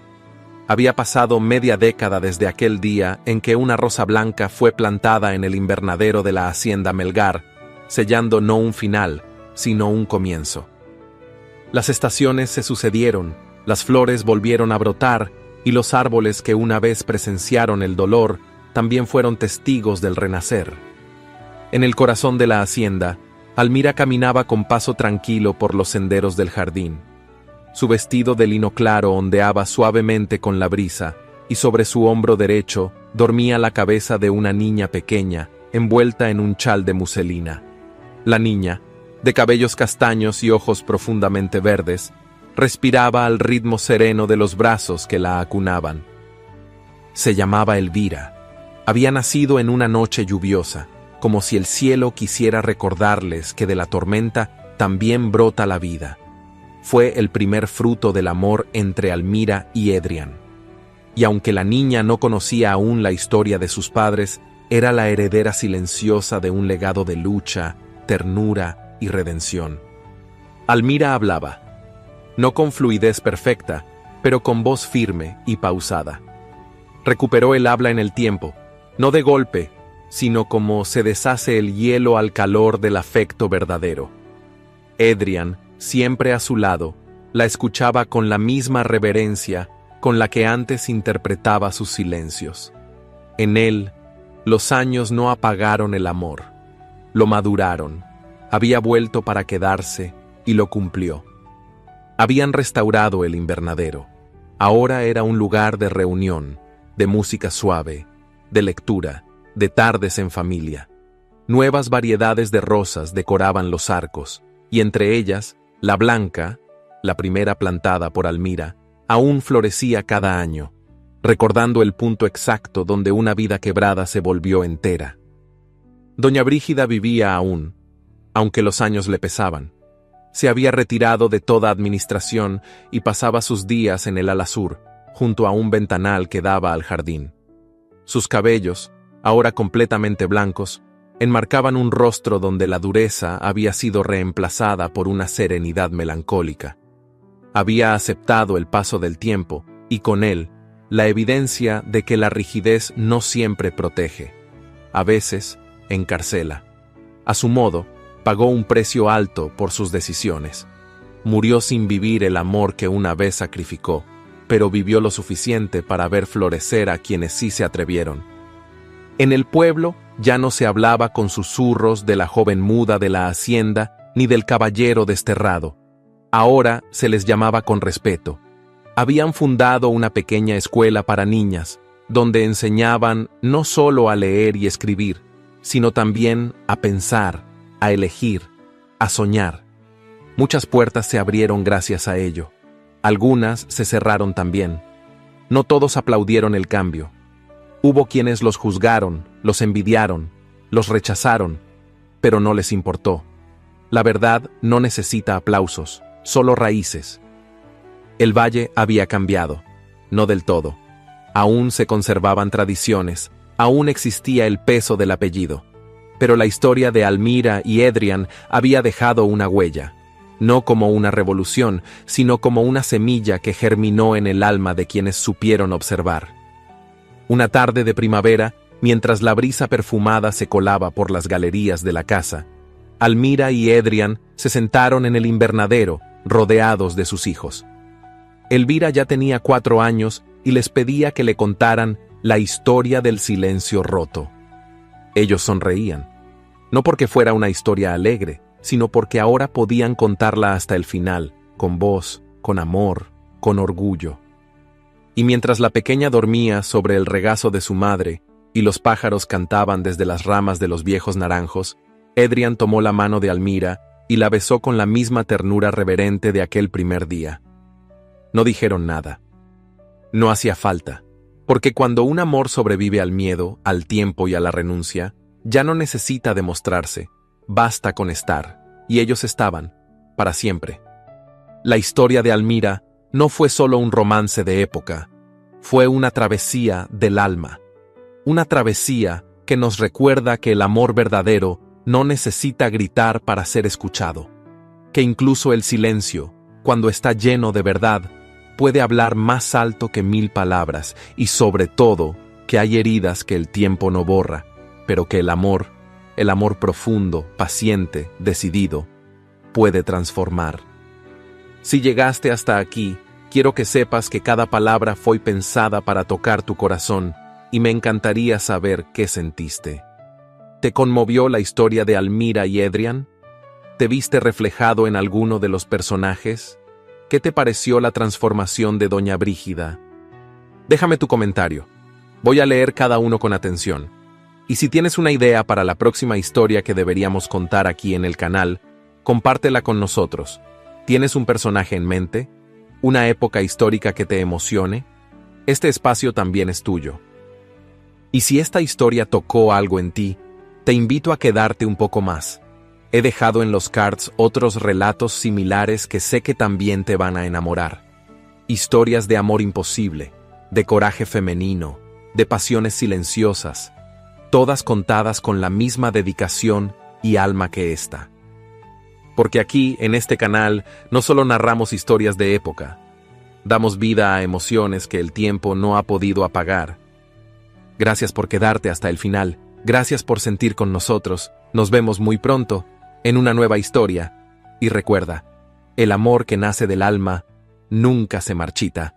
Había pasado media década desde aquel día en que una rosa blanca fue plantada en el invernadero de la hacienda Melgar, sellando no un final, sino un comienzo. Las estaciones se sucedieron, las flores volvieron a brotar, y los árboles que una vez presenciaron el dolor también fueron testigos del renacer. En el corazón de la hacienda, Almira caminaba con paso tranquilo por los senderos del jardín. Su vestido de lino claro ondeaba suavemente con la brisa, y sobre su hombro derecho dormía la cabeza de una niña pequeña, envuelta en un chal de muselina. La niña, de cabellos castaños y ojos profundamente verdes, respiraba al ritmo sereno de los brazos que la acunaban. Se llamaba Elvira. Había nacido en una noche lluviosa, como si el cielo quisiera recordarles que de la tormenta también brota la vida. Fue el primer fruto del amor entre Almira y Edrian. Y aunque la niña no conocía aún la historia de sus padres, era la heredera silenciosa de un legado de lucha, ternura y redención. Almira hablaba, no con fluidez perfecta, pero con voz firme y pausada. Recuperó el habla en el tiempo, no de golpe, sino como se deshace el hielo al calor del afecto verdadero. Edrian, siempre a su lado, la escuchaba con la misma reverencia con la que antes interpretaba sus silencios. En él, los años no apagaron el amor, lo maduraron, había vuelto para quedarse y lo cumplió. Habían restaurado el invernadero. Ahora era un lugar de reunión, de música suave, de lectura, de tardes en familia. Nuevas variedades de rosas decoraban los arcos, y entre ellas, la blanca, la primera plantada por Almira, aún florecía cada año, recordando el punto exacto donde una vida quebrada se volvió entera. Doña Brígida vivía aún, aunque los años le pesaban. Se había retirado de toda administración y pasaba sus días en el ala sur, junto a un ventanal que daba al jardín. Sus cabellos, ahora completamente blancos, enmarcaban un rostro donde la dureza había sido reemplazada por una serenidad melancólica. Había aceptado el paso del tiempo y con él la evidencia de que la rigidez no siempre protege. A veces, encarcela. A su modo, pagó un precio alto por sus decisiones. Murió sin vivir el amor que una vez sacrificó, pero vivió lo suficiente para ver florecer a quienes sí se atrevieron. En el pueblo ya no se hablaba con susurros de la joven muda de la hacienda ni del caballero desterrado. Ahora se les llamaba con respeto. Habían fundado una pequeña escuela para niñas, donde enseñaban no solo a leer y escribir, sino también a pensar, a elegir, a soñar. Muchas puertas se abrieron gracias a ello. Algunas se cerraron también. No todos aplaudieron el cambio. Hubo quienes los juzgaron, los envidiaron, los rechazaron, pero no les importó. La verdad no necesita aplausos, solo raíces. El valle había cambiado, no del todo. Aún se conservaban tradiciones, aún existía el peso del apellido. pero la historia de Almira y Edrian había dejado una huella, no como una revolución, sino como una semilla que germinó en el alma de quienes supieron observar. Una tarde de primavera, mientras la brisa perfumada se colaba por las galerías de la casa, Almira y Edrian se sentaron en el invernadero, rodeados de sus hijos. Elvira ya tenía 4 años y les pedía que le contaran la historia del silencio roto. Ellos sonreían, no porque fuera una historia alegre, sino porque ahora podían contarla hasta el final, con voz, con amor, con orgullo. Y mientras la pequeña dormía sobre el regazo de su madre y los pájaros cantaban desde las ramas de los viejos naranjos, Edrian tomó la mano de Almira y la besó con la misma ternura reverente de aquel primer día. No dijeron nada. No hacía falta, porque cuando un amor sobrevive al miedo, al tiempo y a la renuncia, ya no necesita demostrarse, basta con estar, y ellos estaban, para siempre. La historia de Almira no fue solo un romance de época, fue una travesía del alma, una travesía que nos recuerda que el amor verdadero no necesita gritar para ser escuchado, que incluso el silencio, cuando está lleno de verdad, puede hablar más alto que 1000 palabras y sobre todo que hay heridas que el tiempo no borra, pero que el amor profundo, paciente, decidido, puede transformar. Si llegaste hasta aquí, quiero que sepas que cada palabra fue pensada para tocar tu corazón y me encantaría saber qué sentiste. ¿Te conmovió la historia de Almira y Edrian? ¿Te viste reflejado en alguno de los personajes? ¿Qué te pareció la transformación de Doña Brígida? Déjame tu comentario. Voy a leer cada uno con atención. Y si tienes una idea para la próxima historia que deberíamos contar aquí en el canal, compártela con nosotros. ¿Tienes un personaje en mente? ¿Una época histórica que te emocione? Este espacio también es tuyo. Y si esta historia tocó algo en ti, te invito a quedarte un poco más. He dejado en los cards otros relatos similares que sé que también te van a enamorar. Historias de amor imposible, de coraje femenino, de pasiones silenciosas, todas contadas con la misma dedicación y alma que esta. Porque aquí, en este canal, no solo narramos historias de época, damos vida a emociones que el tiempo no ha podido apagar. Gracias por quedarte hasta el final, gracias por sentir con nosotros, nos vemos muy pronto, en una nueva historia, y recuerda, el amor que nace del alma nunca se marchita.